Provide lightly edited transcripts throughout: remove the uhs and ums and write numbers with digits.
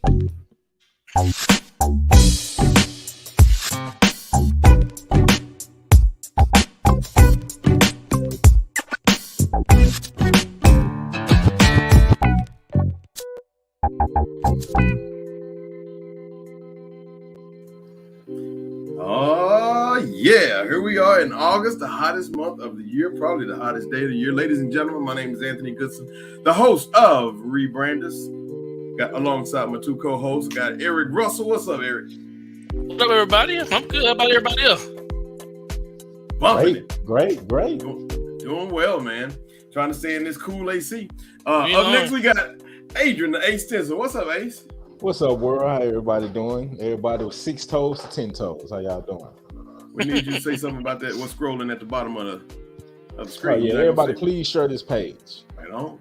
Oh, yeah. Here we are in August, the hottest month of the year, probably the hottest day of the year. Ladies and gentlemen, my name is Anthony Goodson, the host of Rebranders. Got alongside my two co-hosts, got Eric Russell. What's up, Eric? What up, everybody? I'm good. How about everybody else? Bumping it. Great. Doing well, man. Trying to stay in this cool AC. Up next, we got Adrian, the Ace Tinsel. What's up, Ace? What's up, world? How everybody doing? Everybody with 6 toes to 10 toes. How y'all doing? We need you to say something about that. What's scrolling at the bottom of the screen? Oh, yeah, everybody, please share this page. Right on. All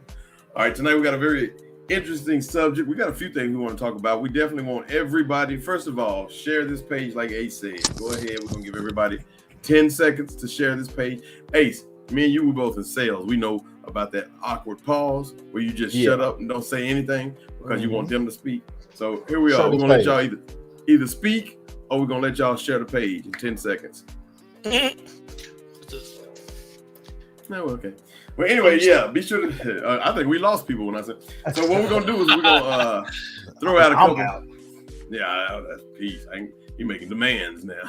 right, tonight we got a very interesting subject. We got a few things we want to talk about. We definitely want everybody, first of all, share this page like Ace said. Go ahead. We're going to give everybody 10 seconds to share this page. Ace, me and you, we both in sales. We know about that awkward pause where you just shut up and don't say anything because you want them to speak. So here we are. We're going to let y'all either speak or we're going to let y'all share the page in 10 seconds. No, okay. Well, anyway, yeah, be sure to, I think we lost people when I said, so what we're going to do is we're going to throw out a couple. Yeah, that's peace. You're making demands now.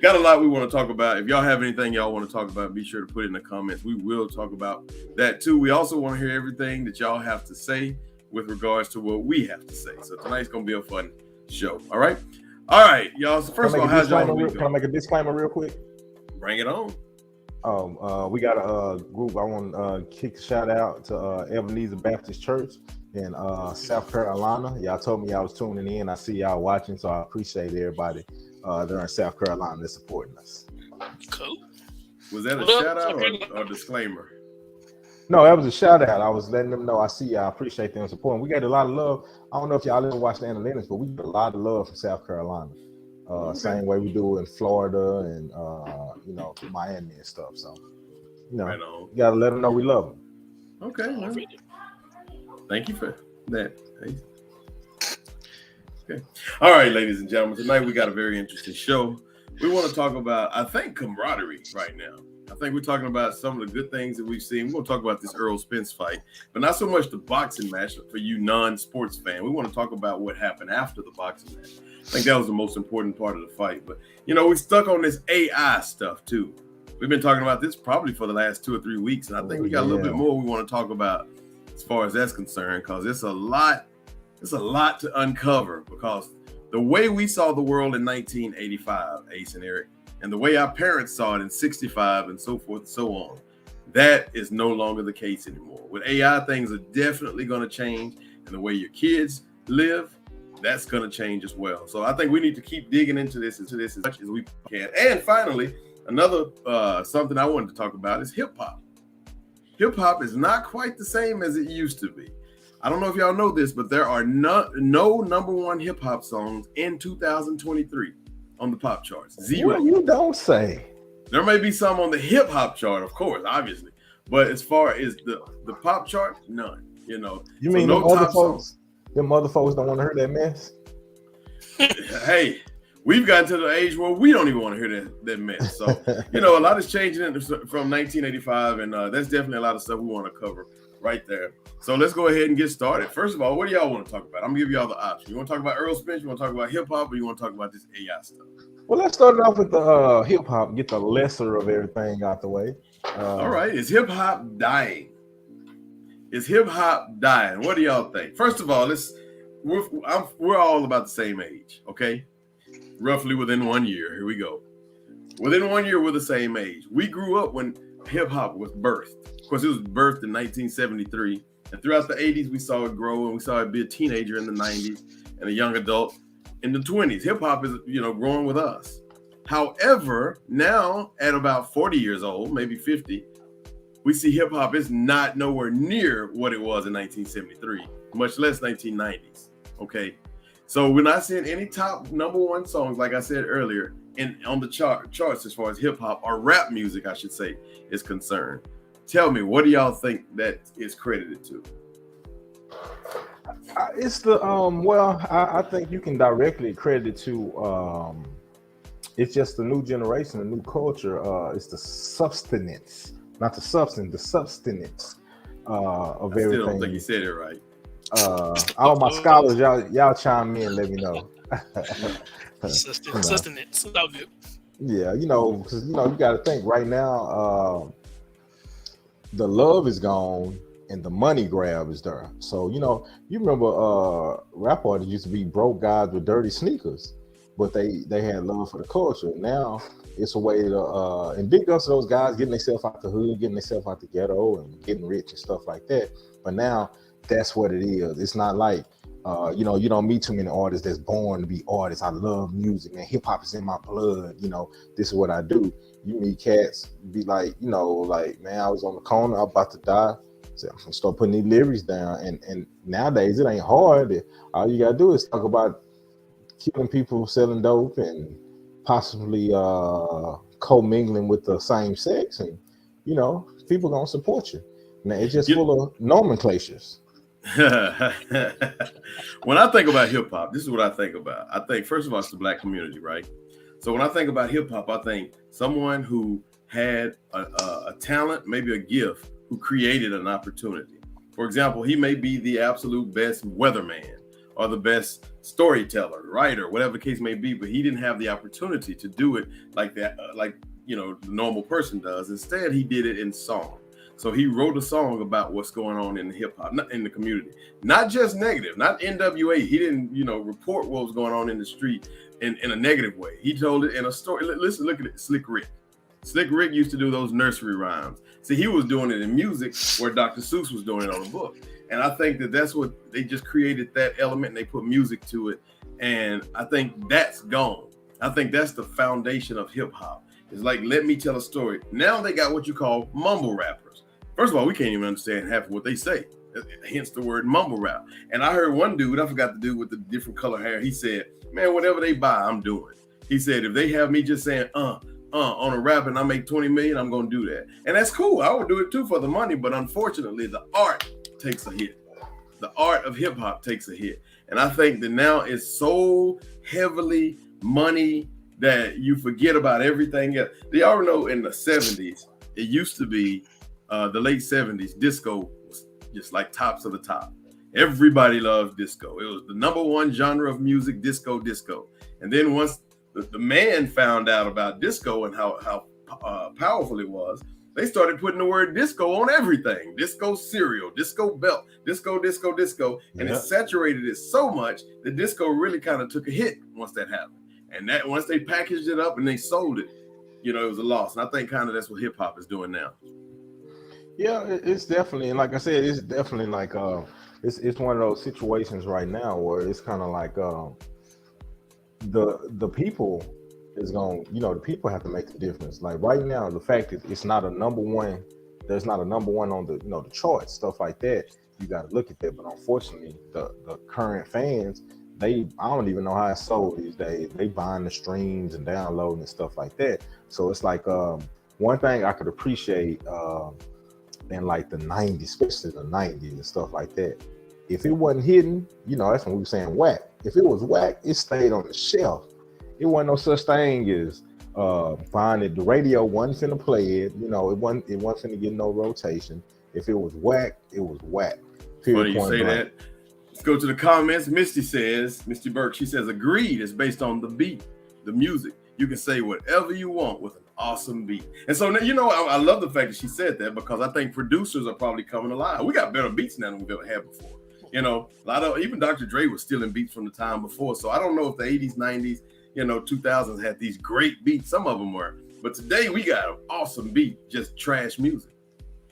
Got a lot we want to talk about. If y'all have anything y'all want to talk about, be sure to put it in the comments. We will talk about that too. We also want to hear everything that y'all have to say with regards to what we have to say. So tonight's going to be a fun show. All right, y'all. So first of all, how's y'all week going? Can I make a disclaimer real quick? Bring it on. We got a group. I want to kick a shout out to Ebenezer Baptist Church in South Carolina. Y'all told me y'all was tuning in. I see y'all watching, so I appreciate everybody there in South Carolina that's supporting us. Cool. Was that a shout out or a disclaimer? No, that was a shout out. I was letting them know I see y'all, appreciate them supporting. We got a lot of love. I don't know if y'all ever watched the analytics, but we get a lot of love from South Carolina. Same way we do in Florida and Miami and stuff. So, right you gotta let them know we love them. Okay. Well, thank you for that. Okay. All right, ladies and gentlemen. Tonight we got a very interesting show. We want to talk about, I think, camaraderie right now. I think we're talking about some of the good things that we've seen. We're going to talk about this Errol Spence fight, but not so much the boxing match for you non-sports fan. We want to talk about what happened after the boxing match. I think that was the most important part of the fight. But, we stuck on this AI stuff, too. We've been talking about this probably for the last 2 or 3 weeks, and I think we got a little bit more we want to talk about as far as that's concerned, because it's a lot to uncover, because the way we saw the world in 1985, Ace and Eric, and the way our parents saw it in 65 and so forth and so on, that is no longer the case anymore. With AI, things are definitely going to change, and the way your kids live, that's going to change as well. So I think we need to keep digging into this as much as we can. And finally, another something I wanted to talk about is hip hop. Hip hop is not quite the same as it used to be. I don't know if y'all know this, but there are no number one hip hop songs in 2023 on the pop charts. Zero. What you don't say. There may be some on the hip hop chart, of course, obviously, but as far as the pop chart, none. You mean no other folks? Them other folks don't want to hear that mess. Hey, we've gotten to the age where we don't even want to hear that mess. So a lot is changing from 1985, and that's definitely a lot of stuff we want to cover right there. So let's go ahead and get started. First of all, what do y'all want to talk about? I'm gonna give y'all the option. You want to talk about Errol Spence? You want to talk about hip hop, or you want to talk about this AI stuff? Well, let's start off with the hip hop. Get the lesser of everything out the way. All right, is hip hop dying? Is hip hop dying? What do y'all think? First of all, we're all about the same age, okay? Roughly within 1 year. Here we go. Within 1 year, we're the same age. We grew up when hip hop was birthed. Of course, it was birthed in 1973. And throughout the 80s, we saw it grow, and we saw it be a teenager in the 90s and a young adult in the 20s. Hip hop is, growing with us. However, now at about 40 years old, maybe 50, we see hip hop is not nowhere near what it was in 1973, much less 1990s. Okay. So we're not seeing any top number one songs, like I said earlier, on the charts as far as hip hop or rap music, I should say, is concerned. Tell me, what do y'all think that is credited to? It's the well, I think you can directly credit to it's just the new generation, the new culture. It's the substance, not the substance, the substance of I still don't think you everything. said it right. All my scholars, y'all chime in, let me know. You know, Sustenance. It's all good. yeah, because you got to think right now. The love is gone and the money grab is there. So you remember rap artists used to be broke guys with dirty sneakers, but they had love for the culture. Now it's a way to and big ups to those guys getting themselves out the hood, getting themselves out the ghetto, and getting rich and stuff like that. But now that's what it is. It's not like you don't meet too many artists that's born to be artists. I love music, man. Hip hop is in my blood. This is what I do. You meet cats, be like, like, man, I was on the corner, I'm about to die. So I'm gonna start putting these lyrics down. And nowadays it ain't hard. All you gotta do is talk about killing people, selling dope, and possibly co-mingling with the same sex, and people gonna support you. Now it's just full of nomenclatures. When I think about hip hop, this is what I think about. I think first of all, it's the black community, right? So when I think about hip hop, I think someone who had a talent, maybe a gift, who created an opportunity. For example, he may be the absolute best weatherman or the best storyteller, writer, whatever the case may be, but he didn't have the opportunity to do it like that, the normal person does. Instead, he did it in song. So he wrote a song about what's going on in the hip hop, in the community, not just negative, not NWA. He didn't, report what was going on in the street in a negative way. He told it in a story. Listen, look at it. Slick Rick. Slick Rick used to do those nursery rhymes. See, he was doing it in music where Dr. Seuss was doing it on a book. And I think that's what they just created, that element, and they put music to it. And I think that's gone. I think that's the foundation of hip hop. It's like, let me tell a story. Now they got what you call mumble rappers. First of all, we can't even understand half of what they say. Hence the word mumble rap. And I heard one dude, I forgot the dude with the different color hair. He said, man, whatever they buy, I'm doing. He said, if they have me just saying, on a rap and I make 20 million, I'm going to do that. And that's cool. I would do it too for the money. But unfortunately, the art takes a hit. The art of hip hop takes a hit. And I think that now it's so heavily money that you forget about everything else. Do y'all know in the 70s, it used to be the late 70s, disco was just like tops of the top. Everybody loved disco. It was the number one genre of music, disco. And then once the man found out about disco and how powerful it was, they started putting the word disco on everything. Disco cereal, disco belt, disco. And it saturated it so much that disco really kind of took a hit once that happened. And that once they packaged it up and they sold it, it was a loss. And I think kind of that's what hip hop is doing now. Yeah, it's definitely, and like I said, it's definitely like it's one of those situations right now where it's kind of like the people is going, the people have to make the difference. Like right now, the fact that it's not a number one, there's not a number one on the the charts, stuff like that. You got to look at that. But unfortunately, the current fans, I don't even know how it's sold these days. They buying the streams and downloading and stuff like that. So it's like one thing I could appreciate in like the 90s, especially the 90s and stuff like that. If it wasn't hidden, that's when we were saying whack. If it was whack, it stayed on the shelf. It wasn't no such thing as finding the radio wasn't finna play it. It wasn't finna get no rotation. If it was whack, it was whack. Funny you say that. Let's go to the comments. Misty Burke, she says, agreed. It's based on the beat, the music. You can say whatever you want with an awesome beat. And so, I love the fact that she said that, because I think producers are probably coming alive. We got better beats now than we've ever had before. A lot of, even Dr. Dre was stealing beats from the time before. So I don't know if the 80s, 90s, 2000s had these great beats. Some of them were. But today we got an awesome beat, just trash music.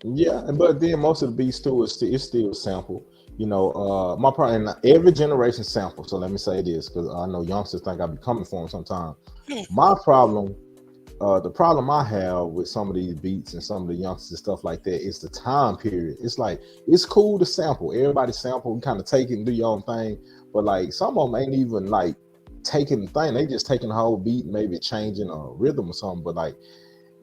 Yeah, but then most of the beats too is still sample. My problem, every generation sample. So let me say this, because I know youngsters think I be coming for them sometimes. My problem, the problem I have with some of these beats and some of the youngsters and stuff like that is the time period. It's like, it's cool to sample. Everybody sample, and kind of take it and do your own thing. But like some of them ain't even like taking the thing. They just taking the whole beat, maybe changing a rhythm or something. But like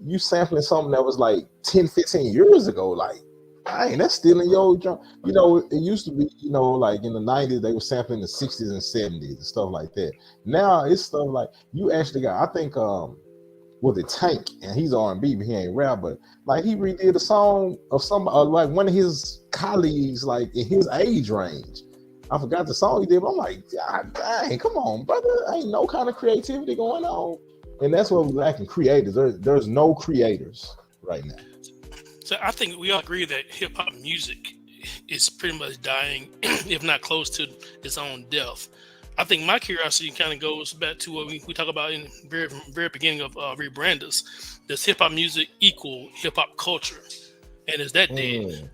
you sampling something that was like 10, 15 years ago, like Dang, that's stealing your junk. You know, it used to be, you know, like in the 90s, they were sampling the 60s and 70s and stuff like that. Now it's stuff like you actually got, I think, was it Tank, and he's R&B, but he ain't rap, but like he redid a song of some like one of his colleagues, like in his age range. I forgot the song he did, but I'm like, God dang, come on, brother. Ain't no kind of creativity going on. And that's what we're lacking, creators. There's no creators right now. So I think we all agree that hip hop music is pretty much dying, if not close to its own death. I think my curiosity kind of goes back to what we talk about in the very beginning of Rebrand Us. Does hip hop music equal hip hop culture? And is that dead?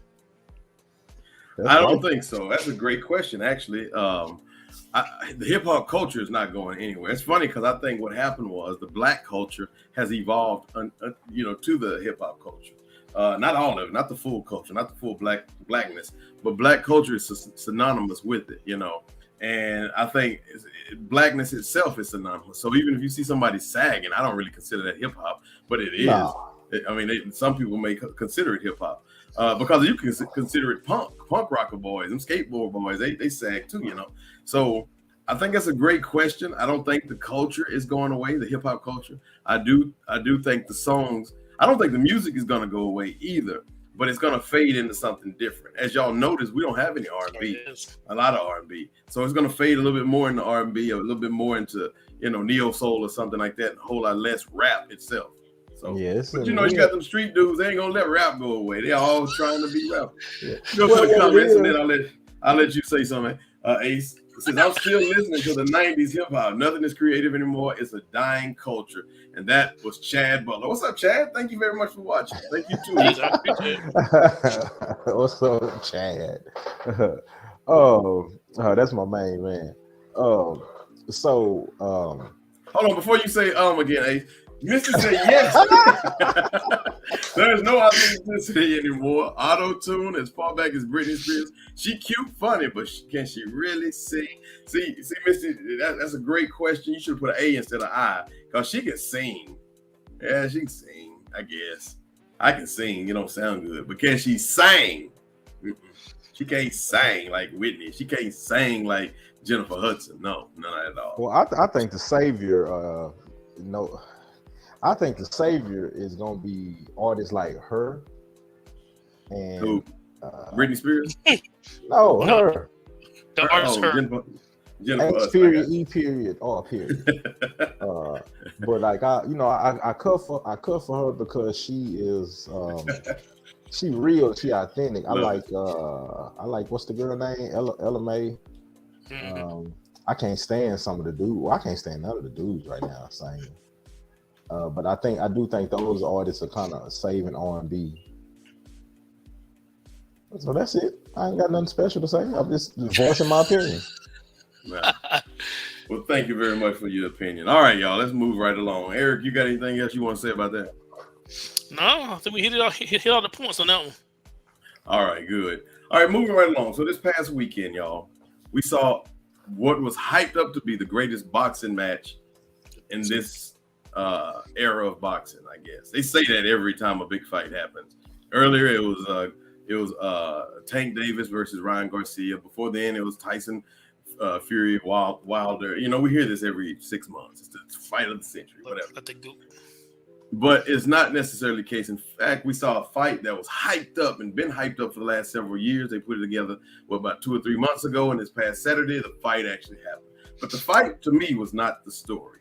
I don't think so. That's a great question, actually. The hip hop culture is not going anywhere. It's funny because I think what happened was the black culture has evolved, to the hip hop culture. Not all of it, not the full culture, not the full blackness, but black culture is synonymous with it, you know. And I think blackness itself is synonymous. So even if you see somebody sagging, I don't really consider that hip hop, but it is. No. I mean, some people may consider it hip hop because you can consider it punk rocker boys, them skateboard boys. They sag too, you know. So I think that's a great question. I don't think the culture is going away, the hip hop culture. I do think the songs. I don't think the music is going to go away either, but it's going to fade into something different. As y'all notice, we don't have any R&B, a lot of R&B. So it's going to fade a little bit more into R&B, a little bit more into, neo soul or something like that, and a whole lot less rap itself. So, yes, but you got them street dudes, they ain't going to let rap go away. They're all trying to be rappers. Yeah. Go to the comments, and then I'll let you say something. Ace says, I'm still listening to the 90s hip hop. Nothing is creative anymore. It's a dying culture. And that was Chad Butler. What's up, Chad? Thank you very much for watching. Thank you too. What's up, Chad? That's my main man. Hold on, before you say again, Ace. Mr. said yes. There's no authenticity anymore. Auto-tune as far back as Britney Spears. She cute, funny, but can she really sing? See, Mr. That's a great question. You should put an A instead of I, because she can sing. Yeah, she can sing, I guess. I can sing. It don't sound good, but can she sing? She can't sing like Whitney. She can't sing like Jennifer Hudson. No, none at all. Well, I think the savior, I think the savior is gonna be artists like her and who? Britney Spears. No, her. The artist her. Jennifer X period, E period, R period. But like I cut for her because she is she real, she authentic. I like what's the girl name? Ella May. I can't stand some of the dudes. Well, I can't stand none of the dudes right now singing. But I do think those artists are kind of saving R&B. So that's it. I ain't got nothing special to say. I'm just voicing my opinion. Well, thank you very much for your opinion. All right, y'all, let's move right along. Eric, you got anything else you want to say about that? No, I think we hit all the points on that one. All right, good. All right, moving right along. So this past weekend, y'all, we saw what was hyped up to be the greatest boxing match in this era of boxing, I guess. They say that every time a big fight happens. Earlier it was Tank Davis versus Ryan Garcia. Before then it was Tyson Fury Wilder. We hear this every 6 months. It's the fight of the century, whatever. But it's not necessarily the case. In fact, we saw a fight that was hyped up and been hyped up for the last several years. They put it together about 2 or 3 months ago, and this past Saturday the fight actually happened. But the fight to me was not the story.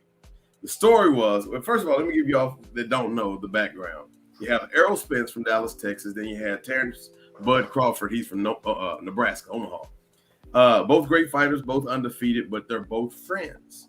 The story was, well, first of all, let me give you all that don't know the background. You have Errol Spence from Dallas, Texas. Then you had Terrence Bud Crawford. He's from Nebraska, Omaha. Both great fighters, both undefeated, but they're both friends.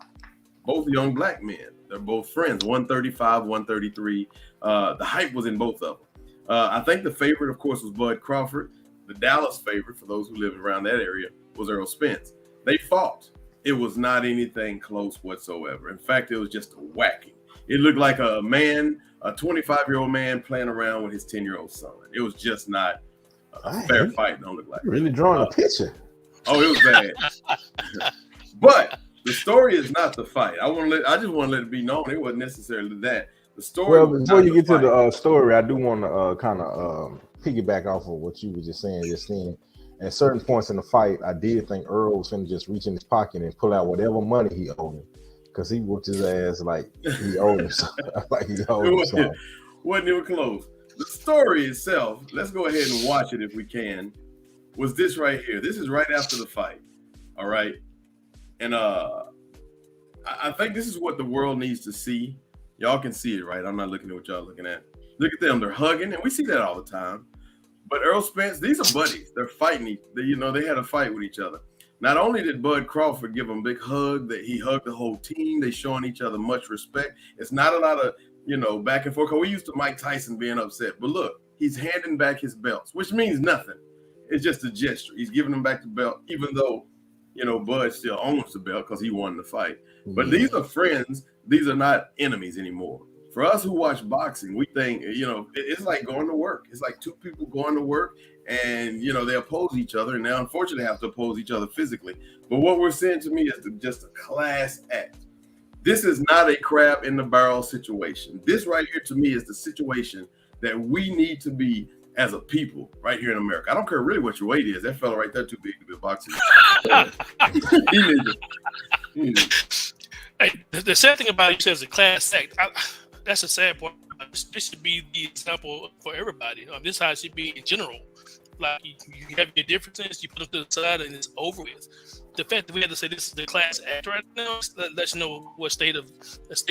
Both young black men. They're both friends, 135, 133. The hype was in both of them. I think the favorite, of course, was Bud Crawford. The Dallas favorite, for those who live around that area, was Errol Spence. They fought. It was not anything close whatsoever. In fact, it was just a whacking. It looked like a 25-year-old man playing around with his 10-year-old son. It was just not a fair fight. Don't look like really drawing a picture. Oh, it was bad. But the story is not the fight. I just want to let it be known it wasn't necessarily that. The story. Well, before you get to the story, I do want to kind of piggyback off of what you were just saying just then. At certain points in the fight, I did think Earl was gonna just reach in his pocket and pull out whatever money he owed him, because he whooped his ass like he owed him something. Like he owed him something. Wasn't even close. The story itself, let's go ahead and watch it if we can, was this right here. This is right after the fight. All right. And I think this is what the world needs to see. Y'all can see it, right? I'm not looking at what y'all looking at. Look at them. They're hugging, and we see that all the time. But Earl Spence, these are buddies. They're fighting. They had a fight with each other. Not only did Bud Crawford give him a big hug, that he hugged the whole team. They showing each other much respect. It's not a lot of, back and forth. Because we used to Mike Tyson being upset. But look, he's handing back his belts, which means nothing. It's just a gesture. He's giving him back the belt, even though, Bud still owns the belt because he won the fight. But these are friends. These are not enemies anymore. For us who watch boxing, we think, it's like going to work. It's like two people going to work and, they oppose each other. And they unfortunately have to oppose each other physically. But what we're seeing to me is just a class act. This is not a crab in the barrel situation. This right here to me is the situation that we need to be as a people right here in America. I don't care really what your weight is. That fella right there too big to be a boxer. he needs it. Hey, the sad thing about it, you said it's a class act. That's a sad part. This should be the example for everybody. This is how it should be in general. Like you have your differences, you put them to the side, and it's over with. The fact that we had to say this is the class act right now lets you know what state of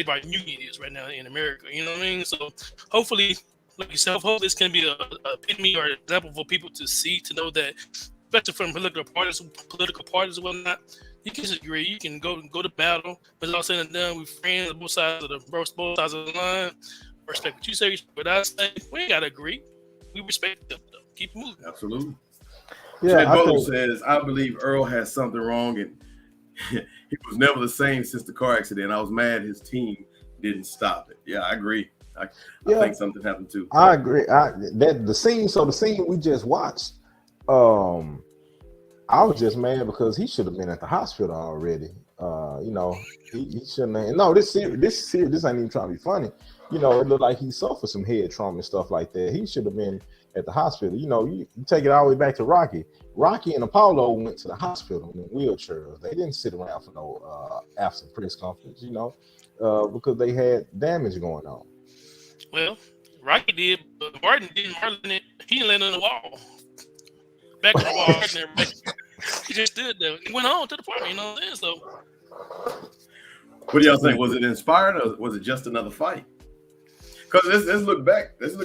our union is right now in America. You know what I mean? So hopefully, like yourself, hopefully this can be a epitome or an example for people to see, to know that, especially from political parties and whatnot. You can disagree. You can go to battle, but all said and done, we're friends on both sides of the line. Respect what you say, respect what I say. We ain't gotta agree. We respect them though. Keep moving. Absolutely. Yeah, Bolo says, I believe Earl has something wrong, and he was never the same since the car accident. I was mad his team didn't stop it. Yeah, I agree. I think something happened too. I agree. The scene we just watched. I was just mad because he should have been at the hospital already. He shouldn't have. No, this ain't even trying to be funny. It looked like he suffered some head trauma and stuff like that. He should have been at the hospital. You take it all the way back to Rocky. Rocky and Apollo went to the hospital in wheelchairs. They didn't sit around for no after press conference, because they had damage going on. Well, Rocky did, but Martin didn't. He didn't land on the wall. Back on the wall, and everything. He just stood there. He went on to the party, So, what do y'all think? Was it inspired, or was it just another fight? Because let's look back. Let's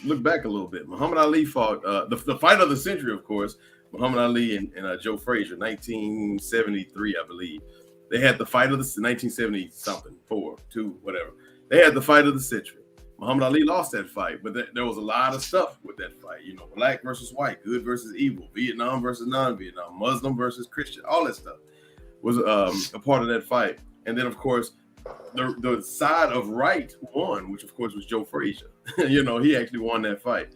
look back a little bit. Muhammad Ali fought the fight of the century, of course. Muhammad Ali and Joe Frazier, 1973, I believe. They had the fight of the 1970 something, 4, 2, whatever. They had the fight of the century. Muhammad Ali lost that fight, but there was a lot of stuff with that fight. Black versus white, good versus evil, Vietnam versus non-Vietnam, Muslim versus Christian, all that stuff was a part of that fight. And then, of course, the side of right won, which of course was Joe Frazier. He actually won that fight.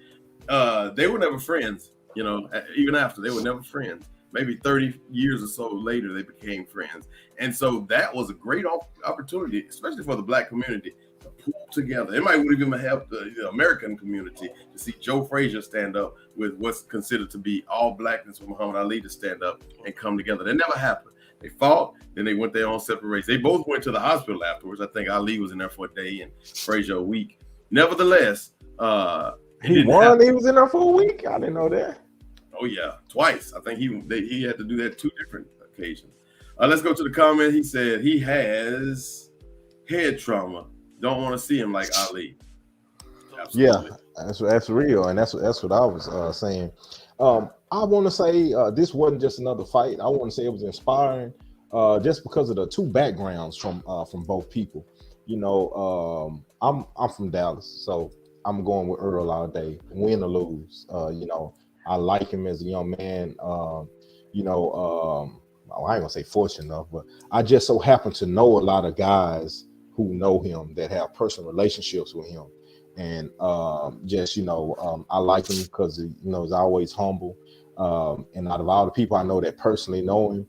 They were never friends. Even after, they were never friends. Maybe 30 years or so later, they became friends. And so that was a great opportunity, especially for the Black community, to pull together. It might even help the American community to see Joe Frazier stand up with what's considered to be all Blackness, for Muhammad Ali to stand up and come together. That never happened. They fought, then they went their own separate ways. They both went to the hospital afterwards. I think Ali was in there for a day and Frazier a week. Nevertheless, he won. He was in there for a week. I didn't know that. Oh yeah, twice. I think he had to do that 2 different occasions. Let's go to the comment. He said he has head trauma. Don't want to see him like Ali. Absolutely. Yeah, that's real, and that's what I was saying. I want to say this wasn't just another fight. I want to say it was inspiring, just because of the 2 backgrounds from both people. I'm from Dallas, so I'm going with Earl all day, win or lose. I like him as a young man. I ain't gonna say fortunate enough, but I just so happen to know a lot of guys who know him that have personal relationships with him. And I like him because he's always humble. And out of all the people I know that personally know him,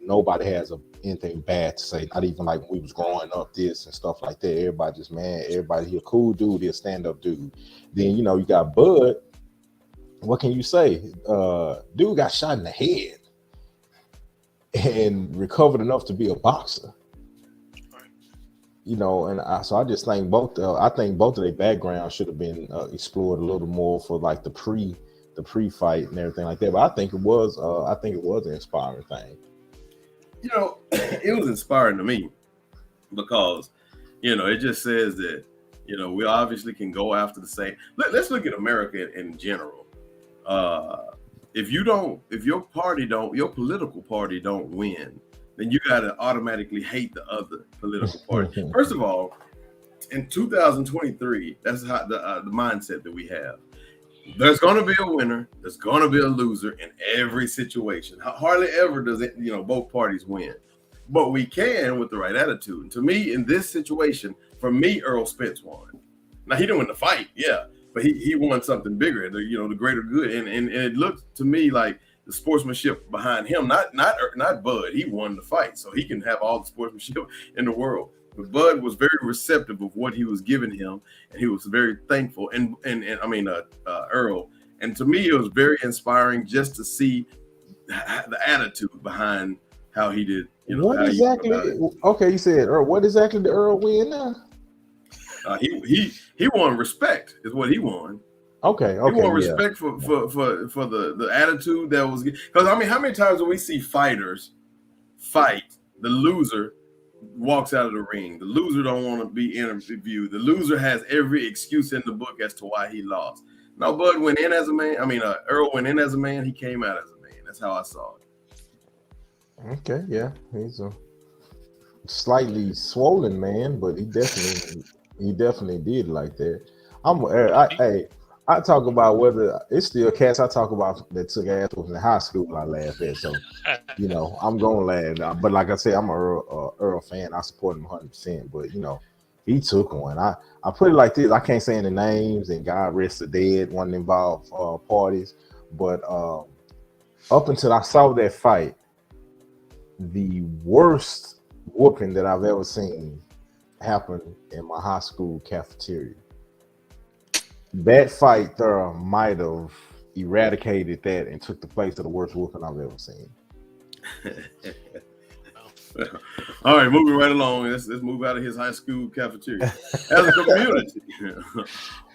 nobody has anything bad to say. Not even like when we was growing up, this and stuff like that. Everybody he a cool dude, he a stand-up dude. Then you got Bud, what can you say? Dude got shot in the head and recovered enough to be a boxer. And so I just think I think both of their backgrounds should have been explored a little more for like the pre-fight and everything like that. But I think it was an inspiring thing. It was inspiring to me because it just says that we obviously can go after the same. Let's look at America in general. If your political party don't win, then you got to automatically hate the other political party. First of all, in 2023, that's how the mindset that we have. There's going to be a winner. There's going to be a loser in every situation. Hardly ever does it, both parties win. But we can with the right attitude. And to me, in this situation, for me, Earl Spence won. Now, he didn't win the fight, yeah, but he won something bigger, the greater good. And it looked to me like the sportsmanship behind him, not Bud. He won the fight, so he can have all the sportsmanship in the world. But Bud was very receptive of what he was giving him, and he was very thankful. And Earl. And to me, it was very inspiring just to see the attitude behind how he did. What exactly? Okay, you said Earl. What exactly did Earl win now? He won respect, is what he won. Okay. He won respect for the attitude that was, because how many times do we see fighters fight? The loser walks out of the ring. The loser don't want to be interviewed. The loser has every excuse in the book as to why he lost. No, Bud went in as a man. Earl went in as a man. He came out as a man. That's how I saw it. Okay, yeah, he's a slightly swollen man, but he definitely did like that. I talk about whether it's still cats I talk about that took ass in high school. I laugh at, so I'm gonna laugh. But like I said, I'm an Earl fan. I support him 100%. But he took one. I put it like this: I can't say any names, and God rest the dead, wasn't involved parties. But up until I saw that fight, the worst whooping that I've ever seen happened in my high school cafeteria. That fight there might have eradicated that and took the place of the worst whooping I've ever seen. All right, moving right along. Let's move out of his high school cafeteria. As a community,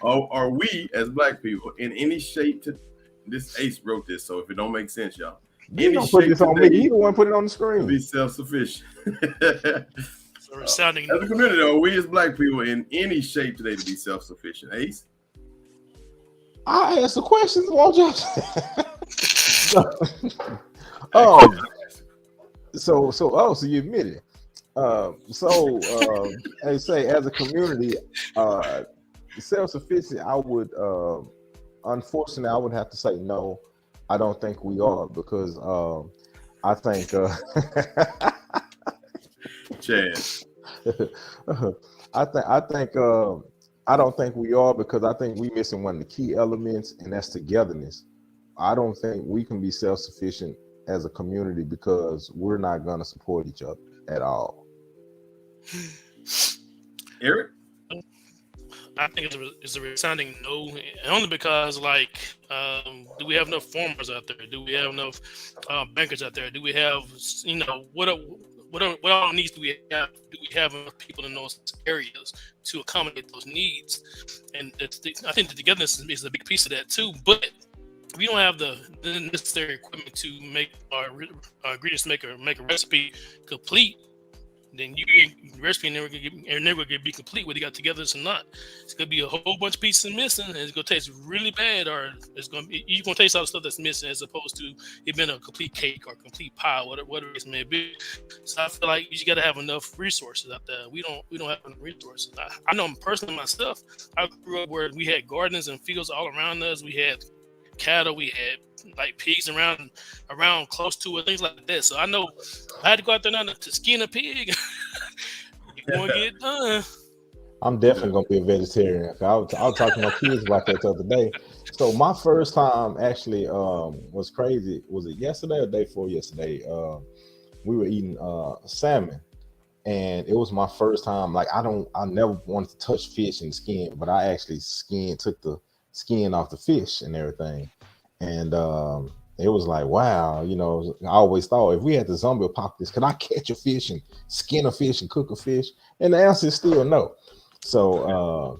are we as Black people in any shape to? This Ace wrote this, so if it don't make sense, y'all. You don't put this on me. You the one put it on the screen. Be self-sufficient. Sounding as a community, are we as Black people in any shape today to be self-sufficient? Ace? I asked the questions, won't you? So you admit it. I say as a community, self-sufficient, I would, unfortunately, I would have to say no. I don't think we are, because I think Chad. I don't think we are, because I think we're missing one of the key elements, and that's togetherness. I don't think we can be self-sufficient as a community because we're not going to support each other at all. Eric? I think it's a resounding no, only because, do we have enough farmers out there? Do we have enough bankers out there? Do we have, what all needs do we have? Do we have enough people in those areas to accommodate those needs? And I think the togetherness is a big piece of that too. But if you don't have the necessary equipment to make our ingredients, make a recipe complete, then the recipe never gonna be complete whether you got togetherness or not. It's gonna be a whole bunch of pieces missing, and it's gonna taste really bad, or you're gonna taste all the stuff that's missing, as opposed to it being a complete cake or complete pie, whatever it may be. So I feel like you got to have enough resources out there. We don't have enough resources. I know personally myself. I grew up where we had gardens and fields all around us. We had cattle, we had pigs around close to it, things like that. So I know I had to go out there now to skin a pig. You want to get it done. I'm definitely gonna be a vegetarian. I was talking to my kids about that the other day. So my first time actually was crazy. Was it yesterday or day before yesterday? We were eating salmon, and it was my first time. I never wanted to touch fish and skin, but I actually took the skin off the fish and everything. And it was like, wow, I always thought if we had the zombie apocalypse, can I catch a fish and skin a fish and cook a fish? And the answer is still no. So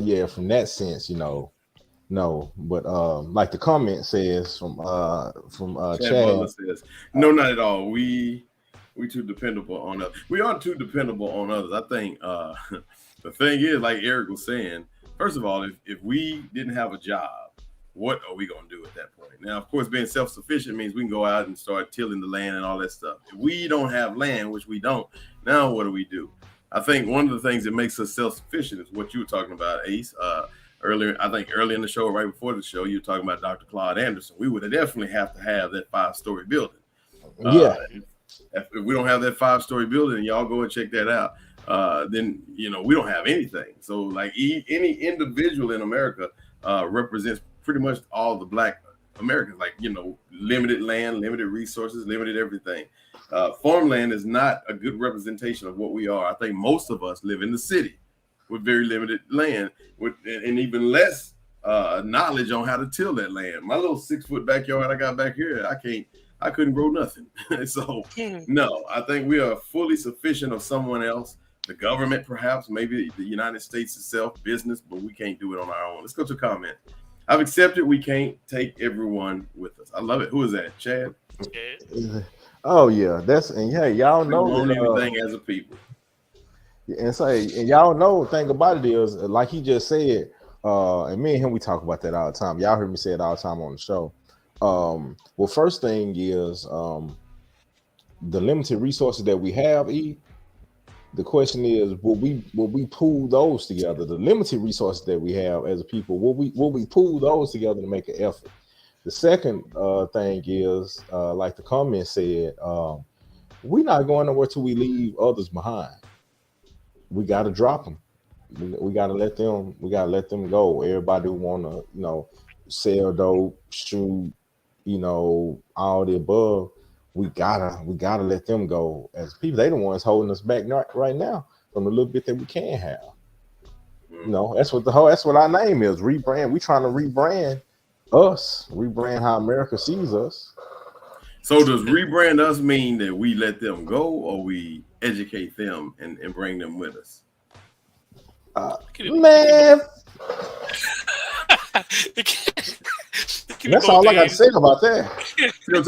yeah, from that sense, no. But like the comment says from Chad Chad, Butler says, no, not at all. We too dependable on others. We are too dependable on others. I think the thing is, like Eric was saying, first of all, if we didn't have a job, what are we going to do at that point? Now, of course, being self-sufficient means we can go out and start tilling the land and all that stuff. If we don't have land, which we don't, now what do we do? I think one of the things that makes us self-sufficient is what you were talking about, Ace. Earlier in the show, right before the show, you were talking about Dr. Claude Anderson. We would definitely have to have that 5-story building. Yeah. If we don't have that 5-story building, y'all go and check that out. Then we don't have anything. So like any individual in America represents pretty much all the Black Americans. Like limited land, limited resources, limited everything. Farmland is not a good representation of what we are. I think most of us live in the city with very limited land, and even less knowledge on how to till that land. My little 6-foot backyard I got back here, I couldn't grow nothing. So no, I think we are fully sufficient of someone else. The government, perhaps, maybe the United States itself, business, but we can't do it on our own. Let's go to a comment. I've accepted we can't take everyone with us. I love it. Who is that? Chad? Oh yeah, y'all know we want everything as a people. And y'all know the thing about it is, like he just said, and me and him, we talk about that all the time. Y'all heard me say it all the time on the show. Well, first thing is the limited resources that we have. The question is, will we pool those together? The limited resources that we have as a people, will we pool those together to make an effort? The second thing is, like the comment said, we're not going nowhere till we leave others behind. We got to drop them. We got to let them. We got to let them go. Everybody who want to, sell dope, shoot, all the above. We gotta let them go as people. They the ones holding us back right now from the little bit that we can have. That's what our name is. Rebrand. We trying to rebrand us. Rebrand how America sees us. So does rebrand us mean that we let them go, or we educate them and bring them with us? Man. That's all I got to say about that. Let's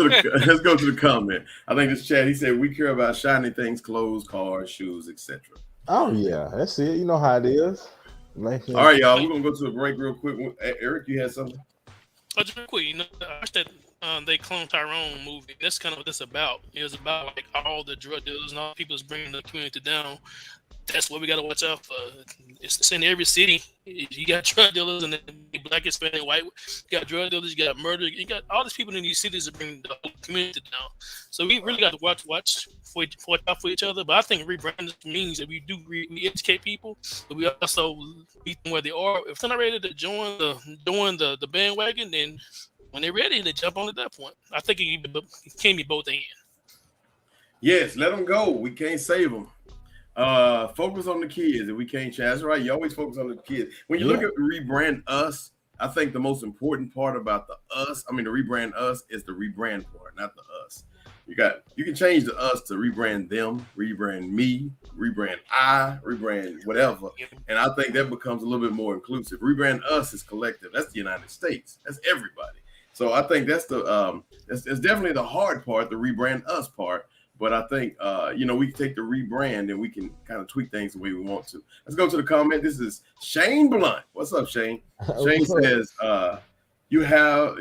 go to the comment. I think this chat, he said, we care about shiny things, clothes, cars, shoes, etc. Oh, yeah. That's it. You know how it is. All right, y'all. We're going to go to a break real quick. Eric, you had something? Just real quick. I watched that They Clone Tyrone movie. That's kind of what it's about. It was about like all the drug dealers and all the people that's bringing the community down. That's what we got to watch out for. It's in every city. You got drug dealers, and then Black, Hispanic, white. You got drug dealers. You got murder. You got all these people in these cities that bring the whole community down. So we really got to watch for each other. But I think rebranding means that we educate people, but we also meet them where they are. If they're not ready to join the bandwagon, then when they're ready, they jump on at that point. I think it can be both ends. Yes, let them go. We can't save them. Focus on the kids, and we can't change. That's right. You always focus on the kids. When you look at rebrand us, I think the most important part about the rebrand us is the rebrand part, not the us. You can change the us to rebrand them, rebrand me, rebrand rebrand whatever. And I think that becomes a little bit more inclusive. Rebrand us is collective. That's the United States. That's everybody. So I think that's that's definitely the hard part, the rebrand us part. But I think, we can take the rebrand and we can kind of tweak things the way we want to. Let's go to the comment. This is Shane Blunt. What's up, Shane? Shane says, you have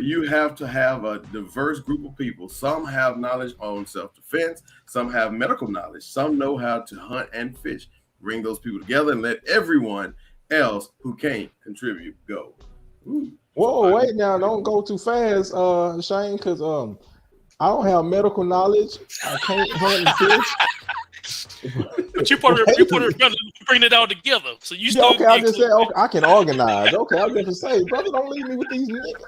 to have a diverse group of people. Some have knowledge on self-defense. Some have medical knowledge. Some know how to hunt and fish. Bring those people together and let everyone else who can't contribute go. Ooh. Whoa, wait now. Don't go too fast, Shane, because I don't have medical knowledge. I can't hunt and fish. But you put it bring it all together. So you still okay. I just said okay, I can organize. Okay, I was going to say, brother, don't leave me with these niggas.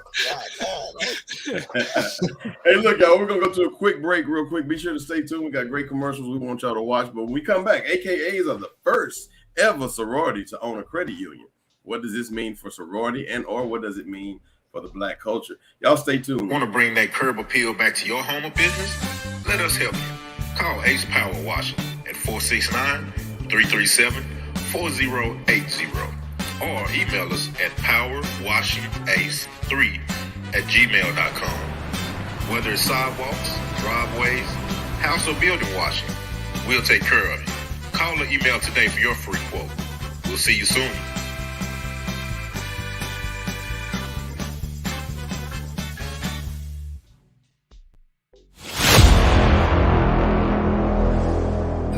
Hey, look, y'all, we're gonna go to a quick break, real quick. Be sure to stay tuned. We got great commercials we want y'all to watch. But when we come back, AKAs are the first ever sorority to own a credit union. What does this mean for sorority, and or what does it mean for the Black culture. Y'all stay tuned. Want to bring that curb appeal back to your home or business? Let us help you. Call Ace Power Washing at 469-337-4080 or email us at powerwashingace3@gmail.com. Whether it's sidewalks, driveways, house or building washing, we'll take care of you. Call or email today for your free quote. We'll see you soon.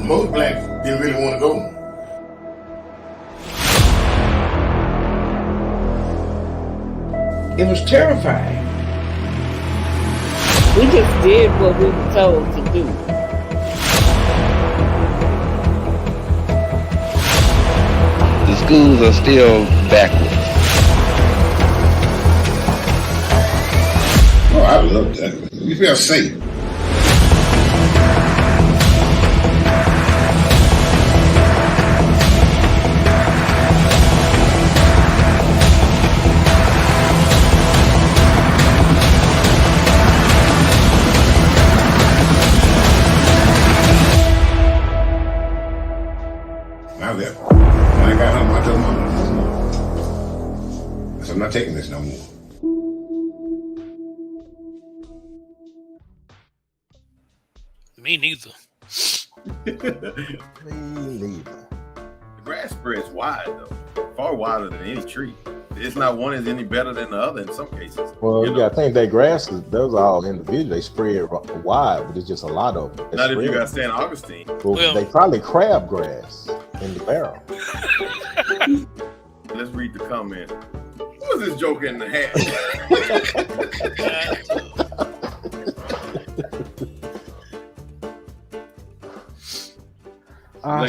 Most blacks didn't really want to go. It was terrifying. We just did what we were told to do. The schools are still backwards. Oh, I love that. You feel safe. I ain't got nothing. I told mama no more. I said, I'm not taking this no more. Me neither. The grass spreads wide though, far wider than any tree. It's not one is any better than the other in some cases. Well, I think that grass, those are all individual. They spread wide, but it's just a lot of them. Not if you got St. Augustine. Well, they probably crab grass in the barrel. Let's read the comment. Who is this joker in the hat?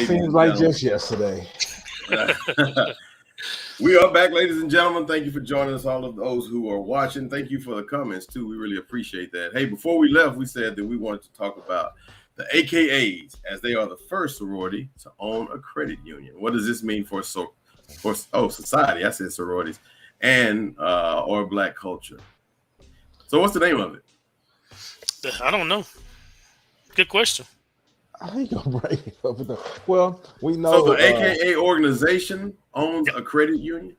Seems like just yesterday. We are back, ladies and gentlemen. Thank you for joining us, all of those who are watching. Thank you for the comments, too. We really appreciate that. Hey, before we left, we said that we wanted to talk about the AKAs, as they are the first sorority to own a credit union. What does this mean for society? I said sororities and or Black culture. So what's the name of it? I don't know. Good question. I ain't gonna break it up. Well, we know. So the AKA organization owns a credit union?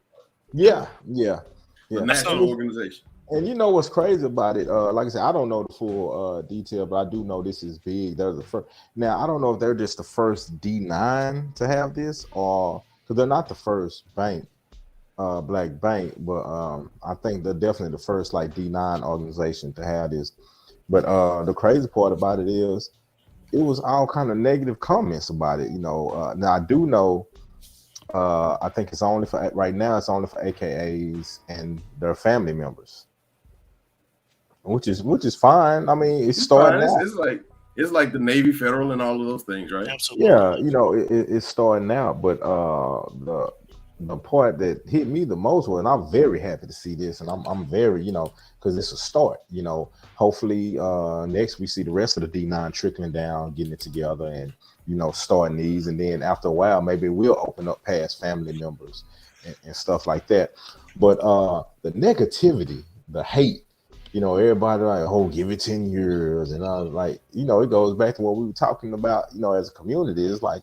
Yeah. The national organization. And you know what's crazy about it? Like I said, I don't know the full detail, but I do know this is big. They're the first. Now, I don't know if they're just the first D9 to have this, or because they're not the first bank, Black bank, but I think they're definitely the first like D9 organization to have this. But the crazy part about it is, it was all kind of negative comments about it. Now I do know. I think it's only for right now. It's only for AKAs and their family members, which is fine. I mean, it's starting out. It's like the Navy, Federal, and all of those things, right? Absolutely. Yeah, it's starting out. But the part that hit me the most was, and I'm very happy to see this, and I'm very because it's a start. Hopefully next we see the rest of the D9 trickling down, getting it together, and starting these, and then after a while maybe we'll open up past family members and stuff like that. But the negativity, the hate, everybody like, oh, give it 10 years, and I was like, it goes back to what we were talking about, as a community. It's like,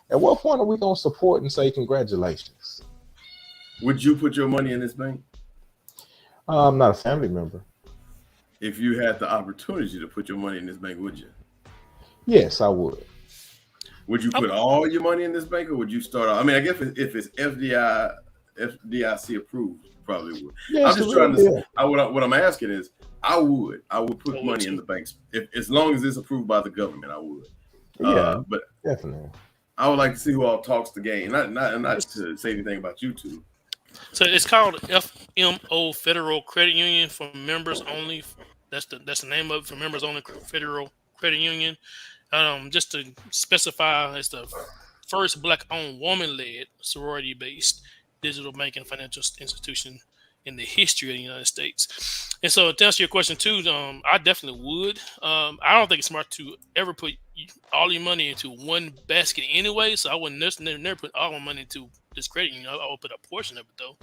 at what point are we gonna support and say congratulations? Would you put your money in this bank? I'm not a family member. If you had the opportunity to put your money in this bank, would you? Yes, I would. Would you put all your money in this bank, or would you start off? I mean, I guess if it's FDIC approved, you probably would. Yeah, I'm just trying to say, what I'm asking is, I would put money in the banks as long as it's approved by the government. I would. Yeah, but definitely. I would like to see who all talks the game. Not to say anything about you two. So it's called FMO Federal Credit Union for members only. That's the name of it, for members only Federal Credit Union. Just to specify, it's the first Black-owned, woman-led, sorority-based digital banking financial institution in the history of the United States. And so to answer your question too, I definitely would. I don't think it's smart to ever put all your money into one basket anyway. So I wouldn't never put all my money into this credit union. I would put a portion of it though,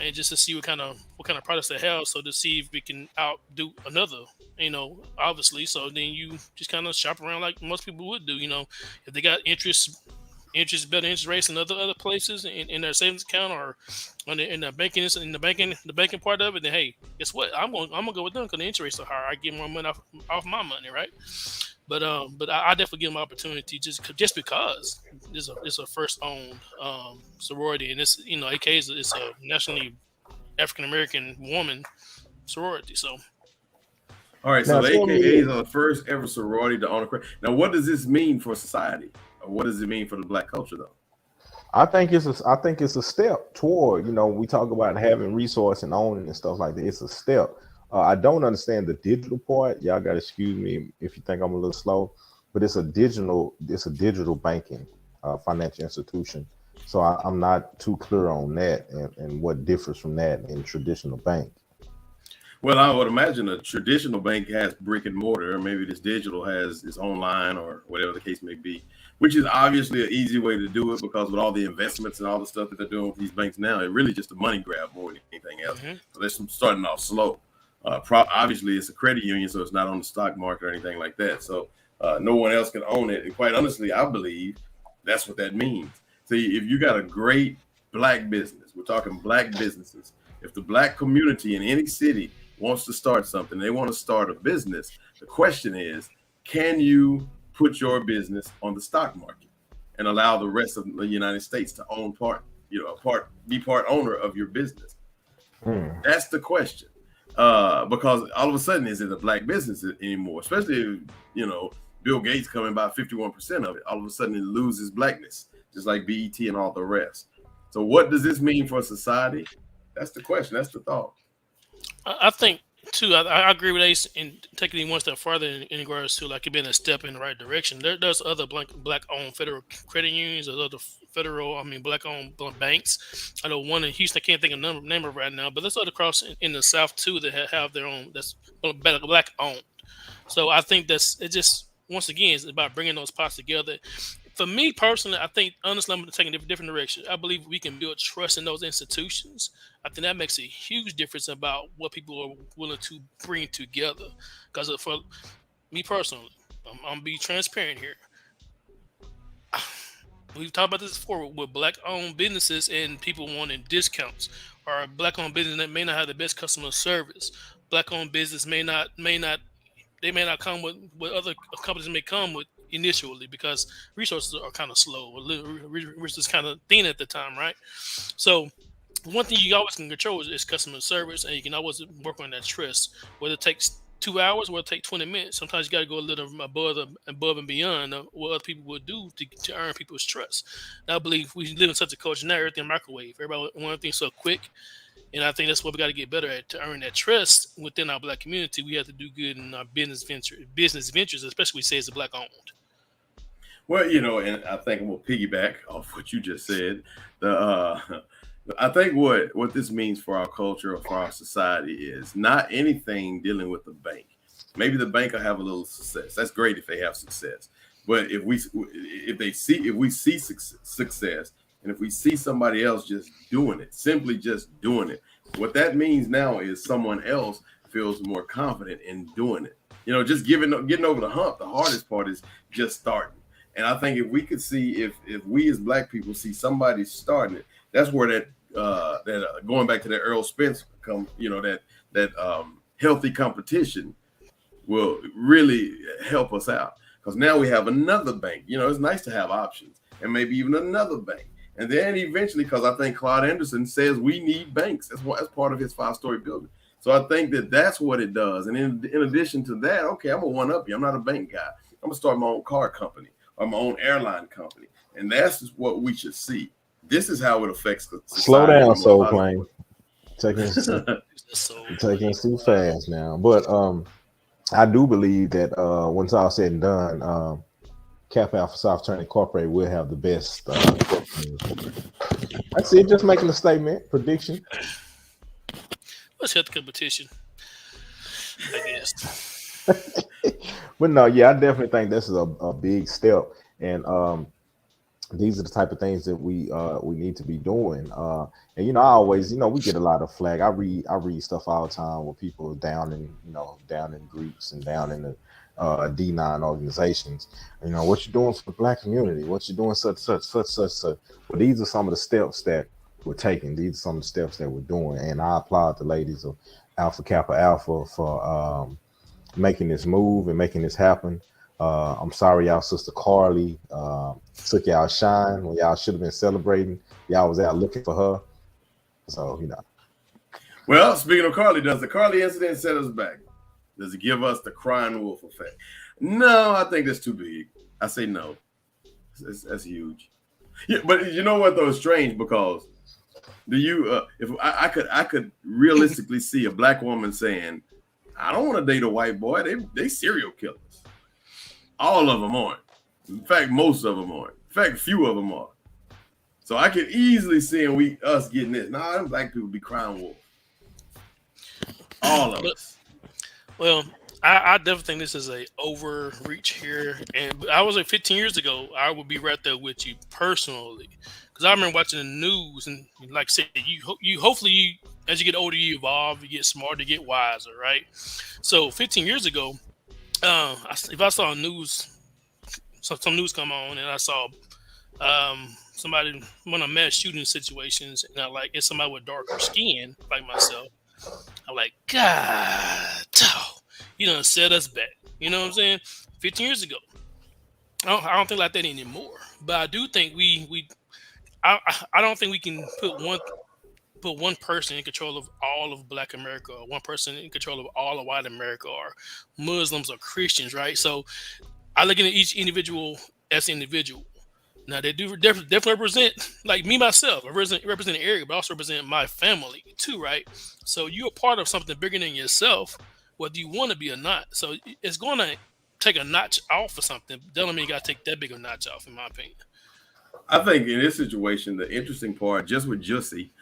and just to see what kind of products they have, so to see if we can outdo another, obviously. So then you just kind of shop around like most people would do, if they got better interest rates in other places in their savings account or in the banking part of it, then hey, guess what? I'm gonna go with them because the interest rates are higher. I get more money off my money, right? But I definitely give them an opportunity just because it's a first owned sorority, and it's AK is a nationally African American woman sorority. So. All right, so the AKAs are the first ever sorority to own a credit. Now, what does this mean for society? Or what does it mean for the Black culture, though? I think it's a step toward, we talk about having resource and owning and stuff like that. It's a step. I don't understand the digital part. Y'all got to excuse me if you think I'm a little slow, but it's a digital banking financial institution. So I'm not too clear on that and what differs from that in traditional bank. Well, I would imagine a traditional bank has brick and mortar, or maybe this digital has its online or whatever the case may be, which is obviously an easy way to do it because with all the investments and all the stuff that they're doing with these banks now, it's really just a money grab more than anything else. Mm-hmm. So they're starting off slow. Obviously, it's a credit union, so it's not on the stock market or anything like that. So no one else can own it. And quite honestly, I believe that's what that means. So if you got a great Black business, we're talking Black businesses, if the Black community in any city wants to start something, they want to start a business, the question is, can you put your business on the stock market and allow the rest of the United States to own be part owner of your business? That's the question. Because all of a sudden, is it a Black business anymore? Especially if, Bill Gates coming about 51% of it, all of a sudden it loses Blackness, just like BET and all the rest. So what does this mean for society? That's the question. That's the thought. I think too. I agree with Ace in taking it one step further in regards to like it being a step in the right direction. There's other Black-owned federal credit unions, there's other Black-owned banks. I know one in Houston. I can't think of the name of it right now, but there's other across in the South too that have their own that's Black-owned. So I think once again, it's about bringing those parts together. For me personally, I think honestly, I'm going to take a different direction. I believe we can build trust in those institutions. I think that makes a huge difference about what people are willing to bring together. Because for me personally, I'm going to be transparent here. We've talked about this before with Black-owned businesses and people wanting discounts, or Black-owned business that may not have the best customer service. Black-owned business may not come with what other companies may come with initially because resources are kind of slow, resources kind of thin at the time, right? So one thing you always can control is customer service, and you can always work on that trust. Whether it takes 2 hours, whether it takes 20 minutes, sometimes you got to go a little above and beyond what other people would do to earn people's trust. And I believe we live in such a culture now, everything microwave. Everybody wants everything so quick. And I think that's what we got to get better at to earn that trust within our Black community. We have to do good in our business ventures, especially we say it's Black-owned. Well, and I think I'm gonna piggyback off what you just said. I think what this means for our culture or for our society is not anything dealing with the bank. Maybe the bank will have a little success. That's great if they have success. But if we see success, and if we see somebody else just doing it, simply just doing it, what that means now is someone else feels more confident in doing it. Just getting over the hump. The hardest part is just starting. And I think if we could see, if we as Black people see somebody starting it, that's where that going back to that Earl Spence that healthy competition will really help us out. Because now we have another bank. It's nice to have options, and maybe even another bank. And then eventually, because I think Claude Anderson says we need banks. That's part of his 5-story building. So I think that's what it does. And in addition to that, okay, I'm a one-up you. I'm not a bank guy. I'm gonna start my own car company or my own airline company, and that's what we should see. This is how it affects the society. Slow down, Soul Plane. Taking us too fast now. But I do believe that when it's all said and done, Cap Alpha South Turn Incorporated will have the best. That's it. Just making a statement, prediction. Let's hit the competition, I guess. But no, yeah, I definitely think this is a big step, and these are the type of things that we need to be doing. And I always, we get a lot of flag. I read stuff all the time with people down in groups and down in the D9 organizations. What you doing for the Black community? What you doing such. But these are some of the steps that we're taking. These are some of the steps that we're doing, and I applaud the ladies of Alpha Kappa Alpha for making this move and making this happen. I'm sorry y'all sister Carly took y'all shine when y'all should have been celebrating. Y'all was out looking for her. So, Well, speaking of Carly, does the Carly incident set us back? Does it give us the crying wolf effect? No, I think that's too big. I say no. That's huge. Yeah, but you know what though? It's strange because if I could realistically see a black woman saying, I don't want to date a white boy. They serial killers. All of them aren't. In fact, most of them aren't. In fact, few of them are. So I could easily see us getting this. Nah, them black people be crying wolf. All of us. Well, I definitely think this is a overreach here. And I was 15 years ago, I would be right there with you personally. Because I remember watching the news, and like I said, you hopefully as you get older, you evolve, you get smarter, you get wiser, right? So 15 years ago, if I saw some news come on, and I saw somebody one of mass shooting situations, and it's somebody with darker skin like myself, I'm like, God, you done set us back. You know what I'm saying? 15 years ago, I don't think like that anymore. But I do think I don't think we can put one person in control of all of Black America, or one person in control of all of white America, or Muslims or Christians, right? So I look at each individual as an individual. Now they do definitely represent, like me myself, I represent Eric, but also represent my family too, right? So you're a part of something bigger than yourself, whether you want to be or not. So it's going to take a notch off or something. Doesn't mean you got to take that big of a notch off, in my opinion. I think in this situation, the interesting part, just with Juicy,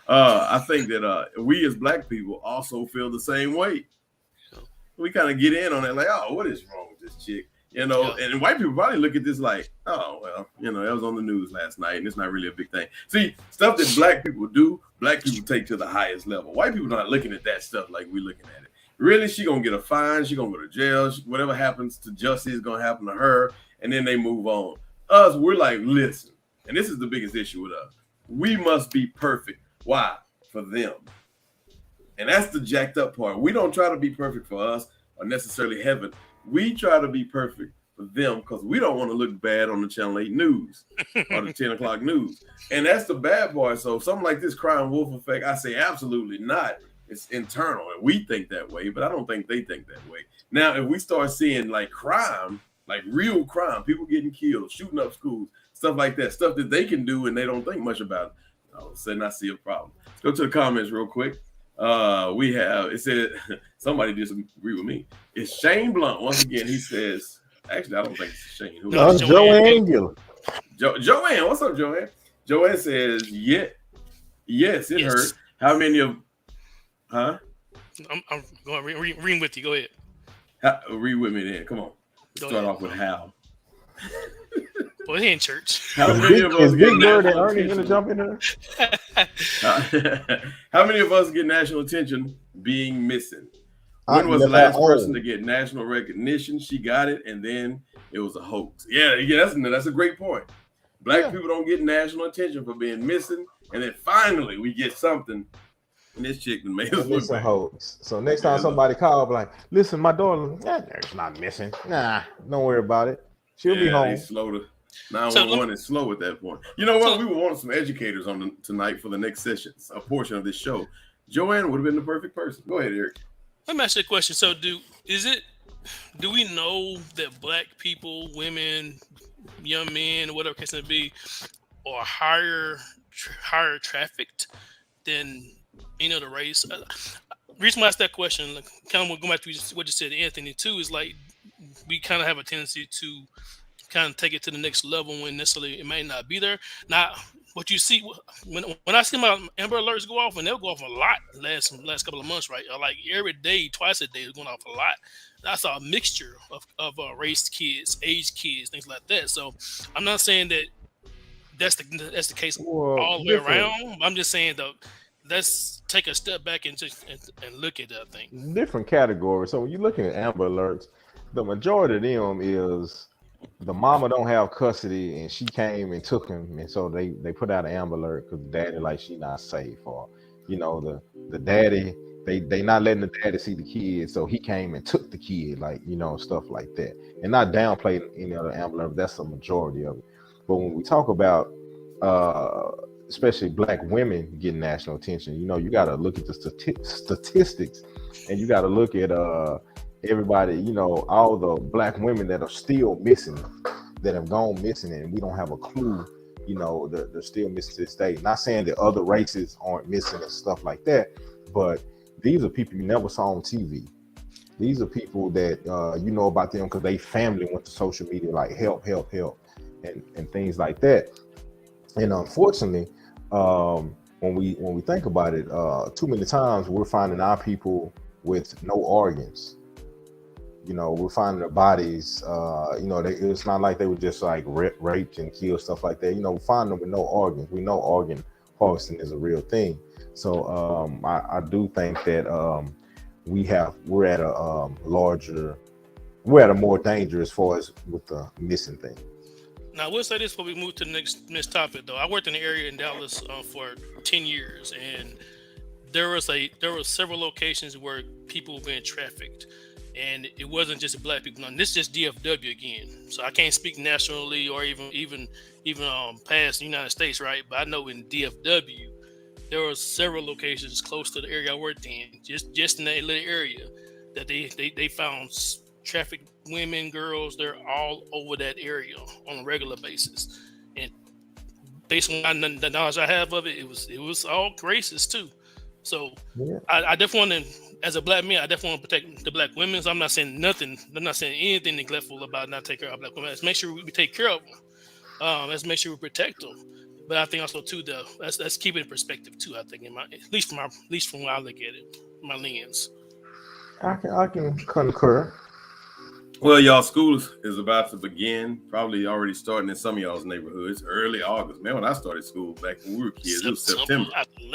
I think that we as Black people also feel the same way. We kind of get in on it like, oh, what is wrong with this chick? And white people probably look at this like, oh, well, that was on the news last night, and it's not really a big thing. See, stuff that Black people do, Black people take to the highest level. White people not looking at that stuff like we looking at it. Really, she gonna get a fine, she gonna go to jail, whatever happens to Justice is gonna happen to her, and then they move on. Us, we're like, listen, and this is the biggest issue with us. We must be perfect. Why? For them. And that's the jacked up part. We don't try to be perfect for us or necessarily heaven. We try to be perfect for them because we don't want to look bad on the Channel 8 news or the 10 o'clock news. And that's the bad part. So something like this crying wolf effect, I say absolutely not. It's internal, and we think that way, but I don't think they think that way. Now, if we start seeing like crime, like real crime, people getting killed, shooting up schools, stuff like that, stuff that they can do and they don't think much about it, all of a sudden I see a problem. Let's go to the comments real quick. It said, somebody disagree with me. It's Shane Blunt. Once again, he says, actually, I don't think it's Shane. No, Joanne Giller. Joanne, what's up, Joanne? Joanne says, yes, it hurt. How many of, huh? I'm going to read with you. Go ahead. Read with me then. Come on. Let's start off with how. Well, he in church. How many of us is Big get Bird and national Ernie gonna jump in there? How many of us get national attention being missing? When was the last person to get national recognition? She got it, and then it was a hoax. Yeah, that's a great point. Black people don't get national attention for being missing, and then finally we get something. And this chick made us look a hoax. So next time somebody call, like, listen, my daughter, there's not missing. Nah, don't worry about it. She'll be home. Slow to 911 is slow at that point. You know what? We were wanting some educators on tonight for the next session, a portion of this show. Joanne would have been the perfect person. Go ahead, Eric. Let me ask you a question. So, do we know that Black people, women, young men, whatever case may be, are higher trafficked than any other race? Reason why I asked that question, kind of going back to what you said, Anthony, too, is like we kind of have a tendency to kind of take it to the next level when necessarily it may not be there. Now, What you see when I see my Amber Alerts go off, and they'll go off a lot last couple of months, right? Like every day, twice a day, it's going off a lot. And I saw a mixture of race kids, age kids, things like that. So I'm not saying that that's the case all the way around. I'm just saying though, let's take a step back and just and look at that thing. Different categories. So when you're looking at Amber Alerts, the majority of them is the mama don't have custody and she came and took him, and so they put out an Amber Alert because daddy like she not safe, or the daddy they not letting the daddy see the kid, so he came and took the kid, like stuff like that. And not downplay any other Amber Alert, that's the majority of it. But when we talk about especially black women getting national attention, you got to look at the statistics, and you got to look at everybody, all the black women that are still missing, that have gone missing, and we don't have a clue, they're still missing to this day. Not saying that other races aren't missing and stuff like that, but these are people you never saw on TV. These are people that about them because they family went to social media like help, and things like that. And unfortunately, when we think about it, too many times we're finding our people with no organs. We're finding their bodies, it's not like they were just like raped and killed, stuff like that. We find them with no organs. We know organ harvesting is a real thing. So I do think that we're at a more danger as far as with the missing thing. Now, we'll say this before we move to the next topic, though. I worked in the area in Dallas for 10 years, and there were several locations where people were being trafficked. And it wasn't just black people. Now, this is just DFW again, so I can't speak nationally or even past the United States, right? But I know in DFW, there were several locations close to the area I worked in, just in that little area, that they found trafficked women, girls. They're all over that area on a regular basis. And based on the knowledge I have of it, it was all racist too. So yeah. I definitely want to, as a black man, I definitely want to protect the black women. So I'm not saying nothing. I'm not saying anything neglectful about not taking care of black women. Let's make sure we take care of them. Let's make sure we protect them. But I think also too, though, let's keep it in perspective too. I think, at least from where I look at it, my lens. I can concur. Well, y'all, school is about to begin. Probably already starting in some of y'all's neighborhoods. Early August, man. When I started school back when we were kids, it was September.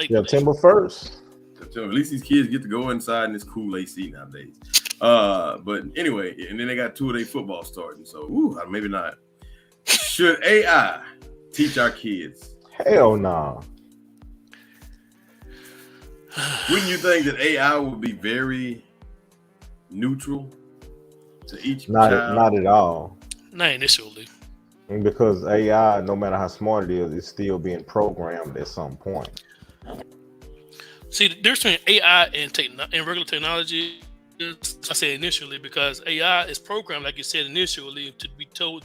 September 1st. At least these kids get to go inside in this cool AC nowadays. But anyway, and then they got 2 of their football starting. So, maybe not. Should AI teach our kids? Hell no. Wouldn't you think that AI would be very neutral to each child? Not at all. Not initially. Because AI, no matter how smart it is still being programmed at some point. See, the difference between AI and regular technology is, I say initially, because AI is programmed, like you said initially, to be told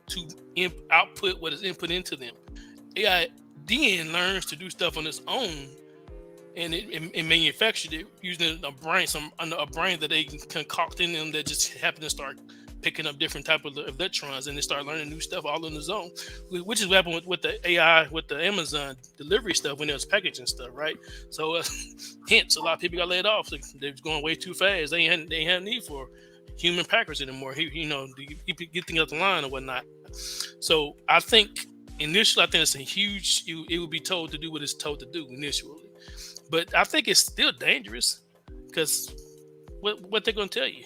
to output what is input into them. AI then learns to do stuff on its own, and it manufactured it using a brain that they can concoct in them that just happen to start picking up different type of electrons, and they start learning new stuff all in the zone, which is what happened with the AI, with the Amazon delivery stuff when it was packaging stuff, right? So hence a lot of people got laid off. So they're going way too fast. They ain't have need for human packers anymore. You get things out the line or whatnot. So I think initially, it's a huge. It would be told to do what it's told to do initially, but I think it's still dangerous because what they're going to tell you.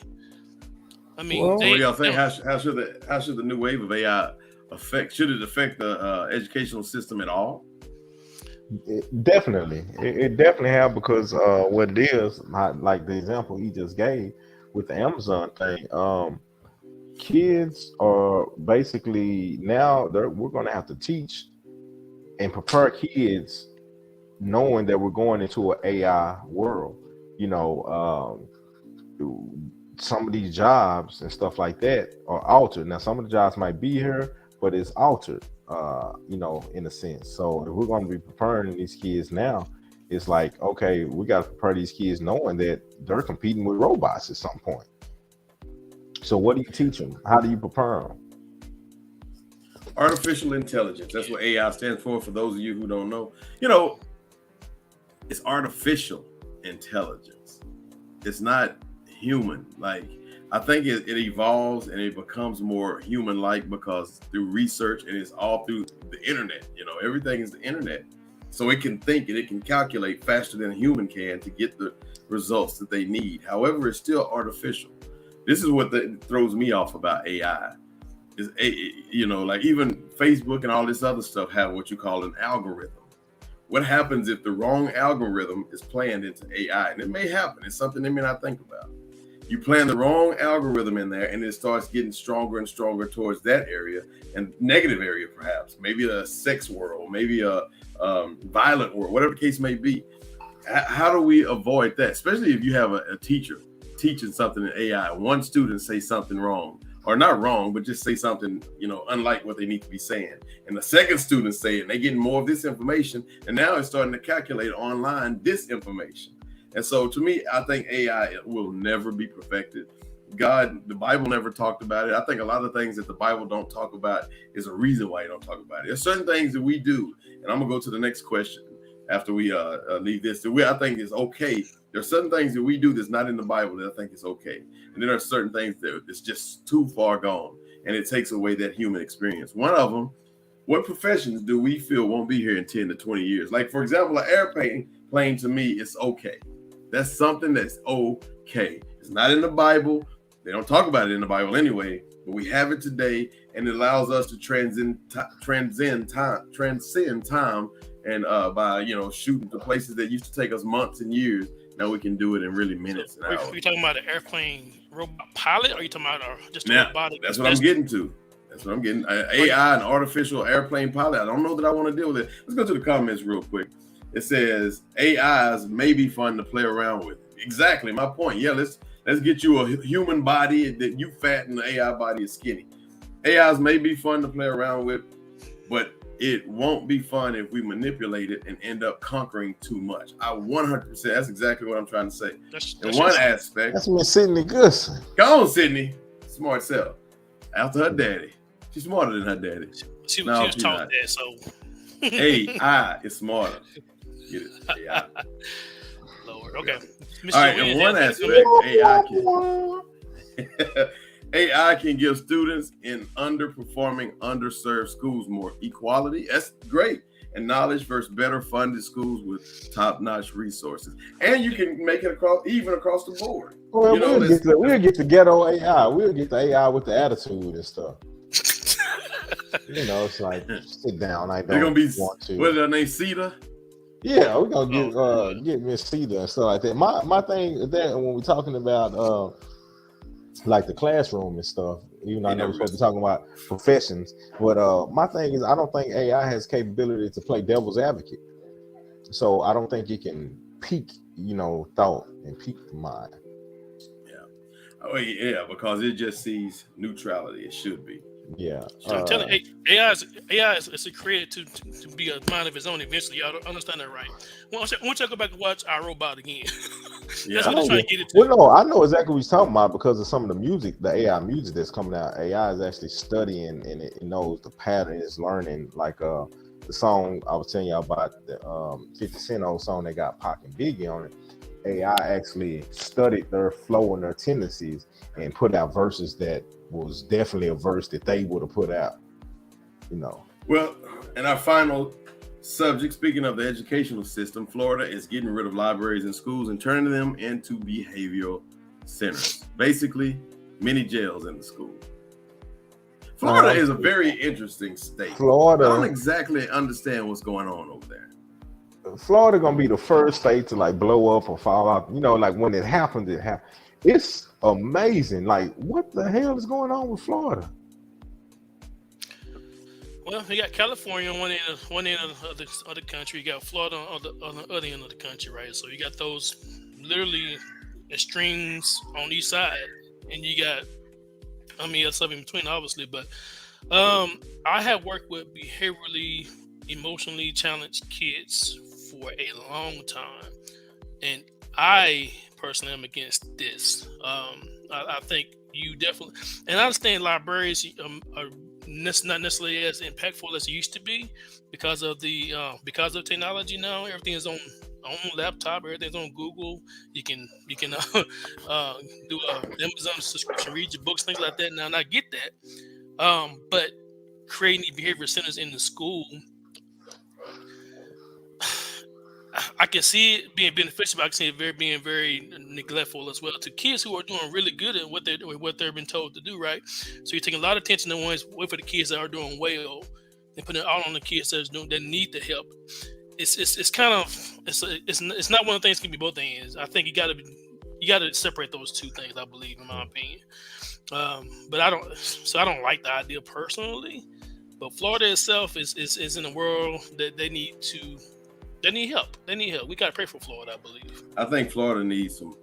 I mean, what do y'all think? How should the new wave of AI affect? Should it affect the educational system at all? Definitely, it definitely have, because what it is, like the example he just gave with the Amazon thing. Kids are basically now we're going to have to teach and prepare kids, knowing that we're going into an AI world. Some of these jobs and stuff like that are altered. Now, some of the jobs might be here, but it's altered, in a sense. So if we're going to be preparing these kids now, it's like, okay, we got to prepare these kids knowing that they're competing with robots at some point. So what do you teach them? How do you prepare them? Artificial intelligence. That's what AI stands for those of you who don't know. You know, it's artificial intelligence. It's not human. Like, I think it evolves and it becomes more human-like because through research, and it's all through the internet. You know, everything is the internet. So it can think and it can calculate faster than a human can to get the results that they need. However, it's still artificial. This is what throws me off about AI. Is, you know, like even Facebook and all this other stuff have what you call an algorithm. What happens if the wrong algorithm is planned into AI? And it may happen. It's something they may not think about. You plan the wrong algorithm in there and it starts getting stronger and stronger towards that area and negative area, perhaps, maybe a sex world, maybe a violent world, whatever the case may be. How do we avoid that? Especially if you have a teacher teaching something in AI, one student say something wrong, or not wrong, but just say something, you know, unlike what they need to be saying. And the second student say it, and they're getting more of this information. And now it's starting to calculate online disinformation. And so to me, I think AI will never be perfected. The Bible never talked about it. I think a lot of things that the Bible don't talk about is a reason why you don't talk about it. There's certain things that we do, and I'm gonna go to the next question after we leave this. I think it's okay. There's certain things that we do that's not in the Bible that I think is okay. And then there are certain things that it's just too far gone, and it takes away that human experience. One of them, what professions do we feel won't be here in 10 to 20 years? Like, for example, an airplane to me is okay. That's something that's okay. It's not in the Bible. They don't talk about it in the Bible anyway, but we have it today, and it allows us to transcend time, and by, you know, shooting to places that used to take us months and years. Now we can do it in really minutes and hours. Are you talking about an airplane robot pilot, or are you talking about just a robotic? That's what I'm getting to. That's what I'm getting. AI, an artificial airplane pilot. I don't know that I want to deal with it. Let's go to the comments real quick. It says AIs may be fun to play around with. Exactly my point. Yeah, let's get you a human body that you fat and the AI body is skinny. AIs may be fun to play around with, but it won't be fun if we manipulate it and end up conquering too much. I 100%. That's exactly what I'm trying to say. In one aspect, that's Miss Sydney Goodson. Go on, Sydney. Smart self. After her daddy, she's smarter than her daddy. She was taught that, so AI is smarter. Get it? AI. Lord. Okay. All right. In one aspect, AI can give students in underperforming, underserved schools more equality. That's great. And knowledge versus better funded schools with top-notch resources. And you can make it across the board. Well, we'll get the ghetto AI. We'll get the AI with the attitude and stuff. You know, it's like, sit down. I don't want to. What is her name? Cedar? Yeah, we're gonna get Miss Cedar and stuff like that. My thing is that when we're talking about like the classroom and stuff, even though I know we're supposed to be talking about professions, but my thing is I don't think AI has capability to play devil's advocate. So I don't think it can pique, you know, thought and pique the mind. Yeah. Oh yeah, because it just sees neutrality. It should be. Yeah. So I'm telling you, AI is created to be a mind of its own eventually. Y'all don't understand that, right? Once I go back and watch iRobot again. That's what I'm trying to get it to. Well, no, I know exactly what you're talking about because of some of the music, the AI music that's coming out. AI is actually studying and it knows the pattern, it's learning. Like the song I was telling y'all about, the 50 Cent old song that got Pac and Biggie on it. AI actually studied their flow and their tendencies and put out verses that was definitely a verse that they would have put out, you know. Well, and our final subject, speaking of the educational system, Florida is getting rid of libraries and schools and turning them into behavioral centers. Basically, mini jails in the school. Florida is a very interesting state. Florida, I don't exactly understand what's going on over there. Florida gonna be the first state to like blow up or fall out. You know, like when it happens, it happens. It's amazing. Like, what the hell is going on with Florida? Well, you got California on one end of the country. You got Florida on the other end of the country, right? So you got those literally extremes on each side, and you got, I mean, stuff in between, obviously. But I have worked with behaviorally, emotionally challenged kids for a long time, and I personally am against this. I think you definitely, and I understand libraries are not necessarily as impactful as it used to be because of technology. Now everything is on laptop, everything's on Google. You can do a Amazon subscription, read your books, things like that. Now, and I get that, but creating behavior centers in the school, I can see it being beneficial, but I can see it being very neglectful as well to kids who are doing really good at what they're been told to do, right? So you're taking a lot of attention to wait for the kids that are doing well and putting it all on the kids that need the help. It's kind of it's not one of the things that can be both ends. I think you got to separate those two things, I believe, in my opinion. But I don't like the idea personally. But Florida itself is in a world that they need help. They need help. We got to pray for Florida, I believe. I think Florida needs some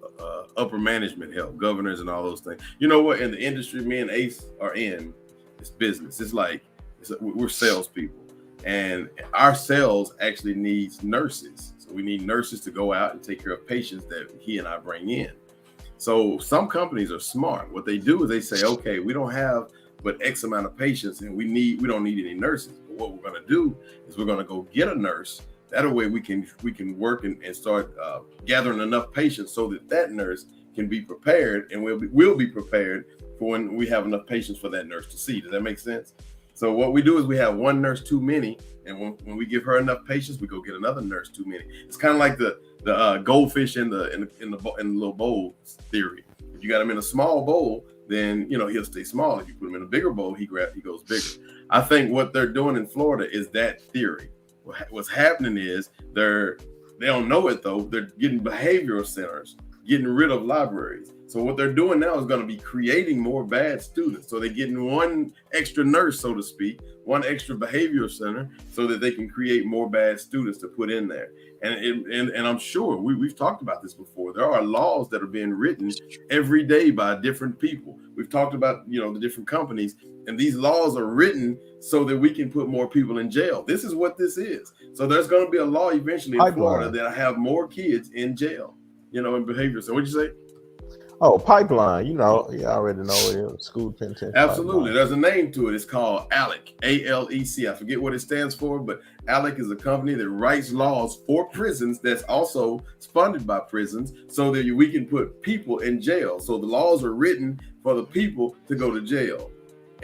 upper management help, governors and all those things. You know what? In the industry me and Ace are in, it's business. It's like we're salespeople, and our sales actually needs nurses. So we need nurses to go out and take care of patients that he and I bring in. So some companies are smart. What they do is they say, okay, we don't have but X amount of patients, and we don't need any nurses. But what we're going to do is we're going to go get a nurse. That way we can work and start gathering enough patients so that nurse can be prepared, and we'll be prepared for when we have enough patients for that nurse to see. Does that make sense? So what we do is we have one nurse too many, and when we give her enough patients, we go get another nurse too many. It's kind of like the goldfish in the little bowl theory. If you got him in a small bowl, then he'll stay small. If you put him in a bigger bowl, he goes bigger. I think what they're doing in Florida is that theory. What's happening is they don't know it though. They're getting behavioral centers, getting rid of libraries. So what they're doing now is going to be creating more bad students. So they're getting one extra nurse, so to speak, one extra behavioral center, so that they can create more bad students to put in there. And I'm sure we've talked about this before. There are laws that are being written every day by different people. We've talked about the different companies, and these laws are written so that we can put more people in jail. This is what this is. So there's going to be a law eventually in Florida that have more kids in jail, in behavioral. So what'd you say? Oh, pipeline. You already know it. School penitentiary. Absolutely. Pipeline. There's a name to it. It's called ALEC, ALEC. I forget what it stands for, but ALEC is a company that writes laws for prisons that's also funded by prisons so that we can put people in jail. So the laws are written for the people to go to jail.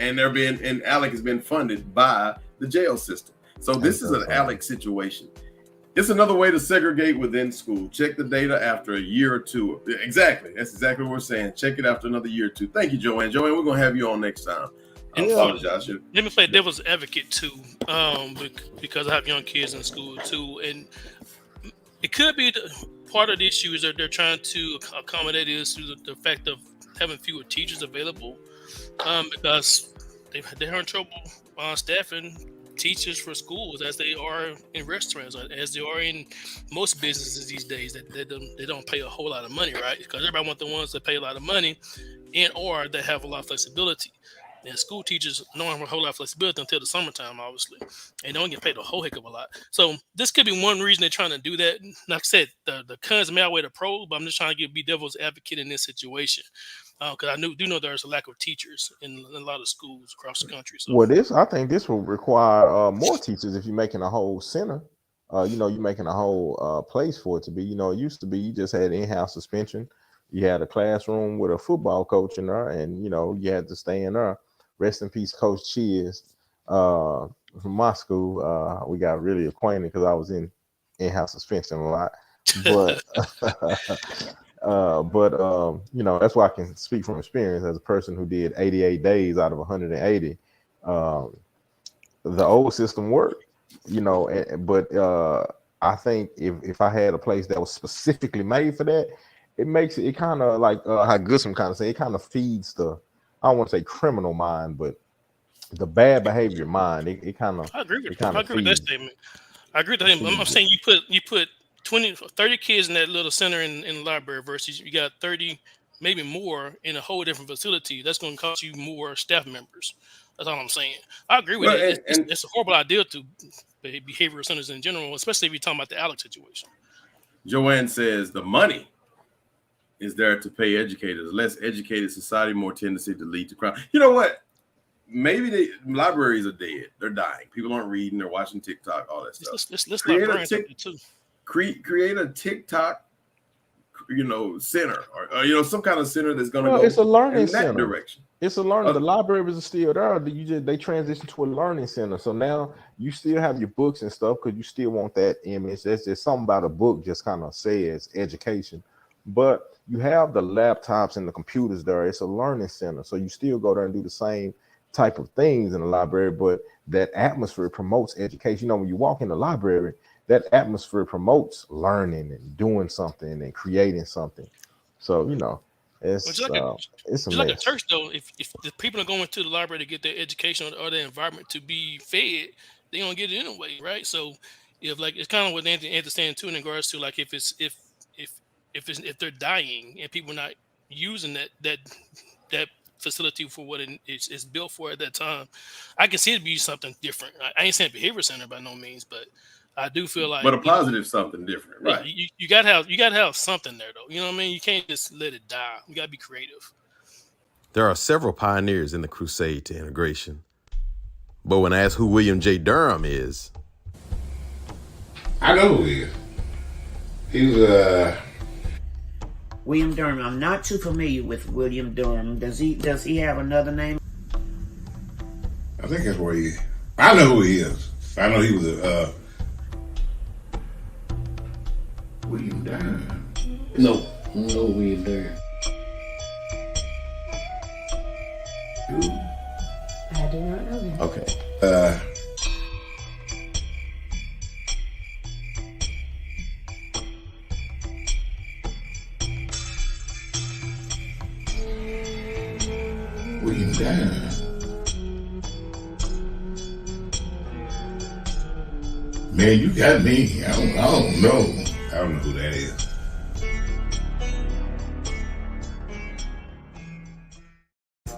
And ALEC has been funded by the jail system. So this is an ALEC situation. It's another way to segregate within school. Check the data after a year or two. Exactly. That's exactly what we're saying. Check it after another year or two. Thank you, Joanne. Joanne, we're going to have you on next time. I apologize. Let me play devil's advocate too, because I have young kids in school too. And it could be part of the issue is that they're trying to accommodate is through the fact of having fewer teachers available, because they're in trouble staffing teachers for schools as they are in restaurants, as they are in most businesses these days. That they don't pay a whole lot of money, right? Because everybody wants the ones that pay a lot of money or that have a lot of flexibility. And school teachers don't have a whole lot of flexibility until the summertime, obviously, and don't get paid a whole heck of a lot. So this could be one reason they're trying to do that. Like I said, the cons may outweigh the pros, but I'm just trying to be devil's advocate in this situation. Because I do know there's a lack of teachers in a lot of schools across the country. So. I think this will require more teachers if you're making a whole center. You're making a whole place for it to be. It used to be you just had in-house suspension. You had a classroom with a football coach in there, and you had to stay in there. Rest in peace, Coach Cheers. From my school, we got really acquainted because I was in-house suspension a lot, but. That's why I can speak from experience as a person who did 88 days out of 180. The old system worked, but I think if I had a place that was specifically made for that, it makes it kind of like how Goodson kind of say, it kind of feeds I don't want to say criminal mind, but the bad behavior mind. It kind of. I agree with that statement. I agree with him. I'm saying you put 30 kids in that little center in the library versus you got 30, maybe more in a whole different facility. That's going to cost you more staff members. That's all I'm saying. I agree with it. It's a horrible idea to behavioral centers in general, especially if you're talking about the ALEC situation. Joanne says the money is there to pay educators. Less educated society, more tendency to lead to crime. You know what? maybe the libraries are dead. They're dying. People aren't reading. They're watching TikTok, all that stuff. Let's not Create burn a something too. create a TikTok, center or some kind of center that's going to go it's a learning in that center. direction. It's a learning. The libraries are still there. They transition to a learning center. So now you still have your books and stuff because you still want that image. That's just something about a book just kind of says education. But you have the laptops and the computers there. It's a learning center. So you still go there and do the same type of things in the library, but that atmosphere promotes education. When you walk in the library, that atmosphere promotes learning and doing something and creating something. So, it's like a church though. If the people are going to the library to get their education or their environment to be fed, they're gonna get it anyway, right? So if it's kind of what Anthony's saying too in regards to like if they're dying and people not using that facility for what it's built for at that time, I can see it be something different. I ain't saying behavior center by no means, but I do feel like, but a positive something different, right? You gotta have something there, though. You know what I mean? You can't just let it die. You gotta be creative. There are several pioneers in the crusade to integration, but when asked who William J. Durham is, I know who he is. He was William Durham. I'm not too familiar with William Durham. Does he have another name? I think that's where he. I know who he is. I know he was a. William Durham. No William Durham. I do not know that. okay. William Durham. Man, you got me. I don't know. I don't know who that is.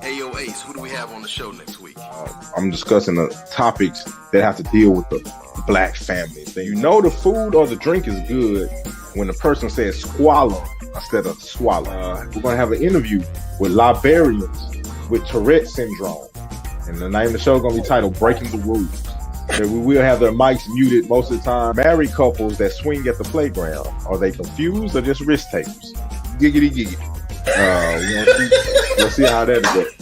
Hey, yo, Ace, who do we have on the show next week? I'm discussing the topics that have to deal with the black family. So the food or the drink is good when the person says swallow instead of swallow. We're going to have an interview with librarians with Tourette syndrome. And the name of the show is going to be titled Breaking the Rules. And we will have their mics muted most of the time. Married couples that swing at the playground. Are they confused or just risk takers? Giggity, giggity. We'll see how that goes.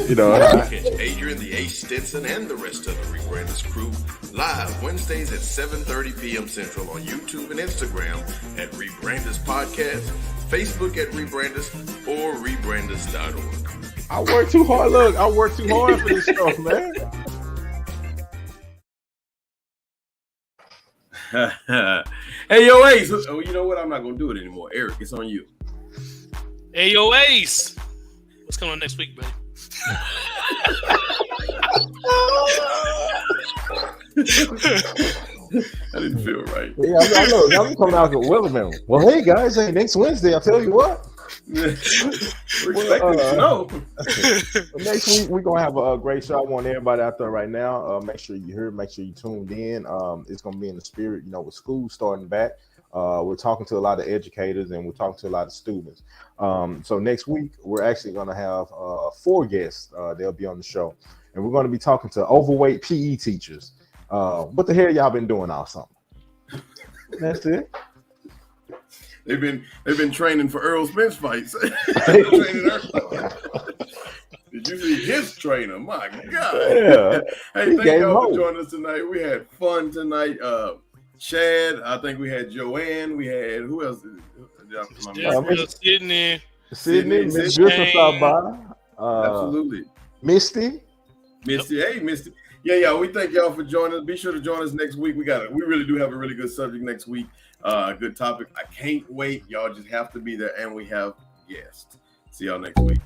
Catch Adrian, the Ace Stinson, and the rest of the Rebranders crew live Wednesdays at 7:30 p.m. Central on YouTube and Instagram at Rebranders Podcast, Facebook at Rebranders, or Rebranders.org. I work too hard. Look, I work too hard for this stuff, man. Hey, yo, Ace. Oh, you know what? I'm not going to do it anymore. Eric, it's on you. Hey, yo, Ace. What's coming on next week, buddy? I didn't feel right. Yeah, I know. Y'all coming out with Willerman. Well, hey, guys. Hey, next Wednesday, I'll tell you what. We're expecting snow. Next week, we're going to have a great show. I want everybody out there right now. Make sure you heard. Make sure you tuned in. It's going to be in the spirit, with school starting back. We're talking to a lot of educators and we're talking to a lot of students. So next week, we're actually going to have 4 guests. They'll be on the show. And we're going to be talking to overweight PE teachers. What the hell y'all been doing all summer? That's it. They've been training for Earl Spence fights. Did you see his trainer? My God. Yeah. Hey, thank y'all for joining us tonight. We had fun tonight. Chad, I think we had Joanne. We had who else? Sydney. Miss Griffin stopped by. Absolutely. Misty. Hey, Misty. Yeah. We thank y'all for joining us. Be sure to join us next week. We really do have a really good subject next week. Good topic. I can't wait. Y'all just have to be there, and we have guests. See y'all next week.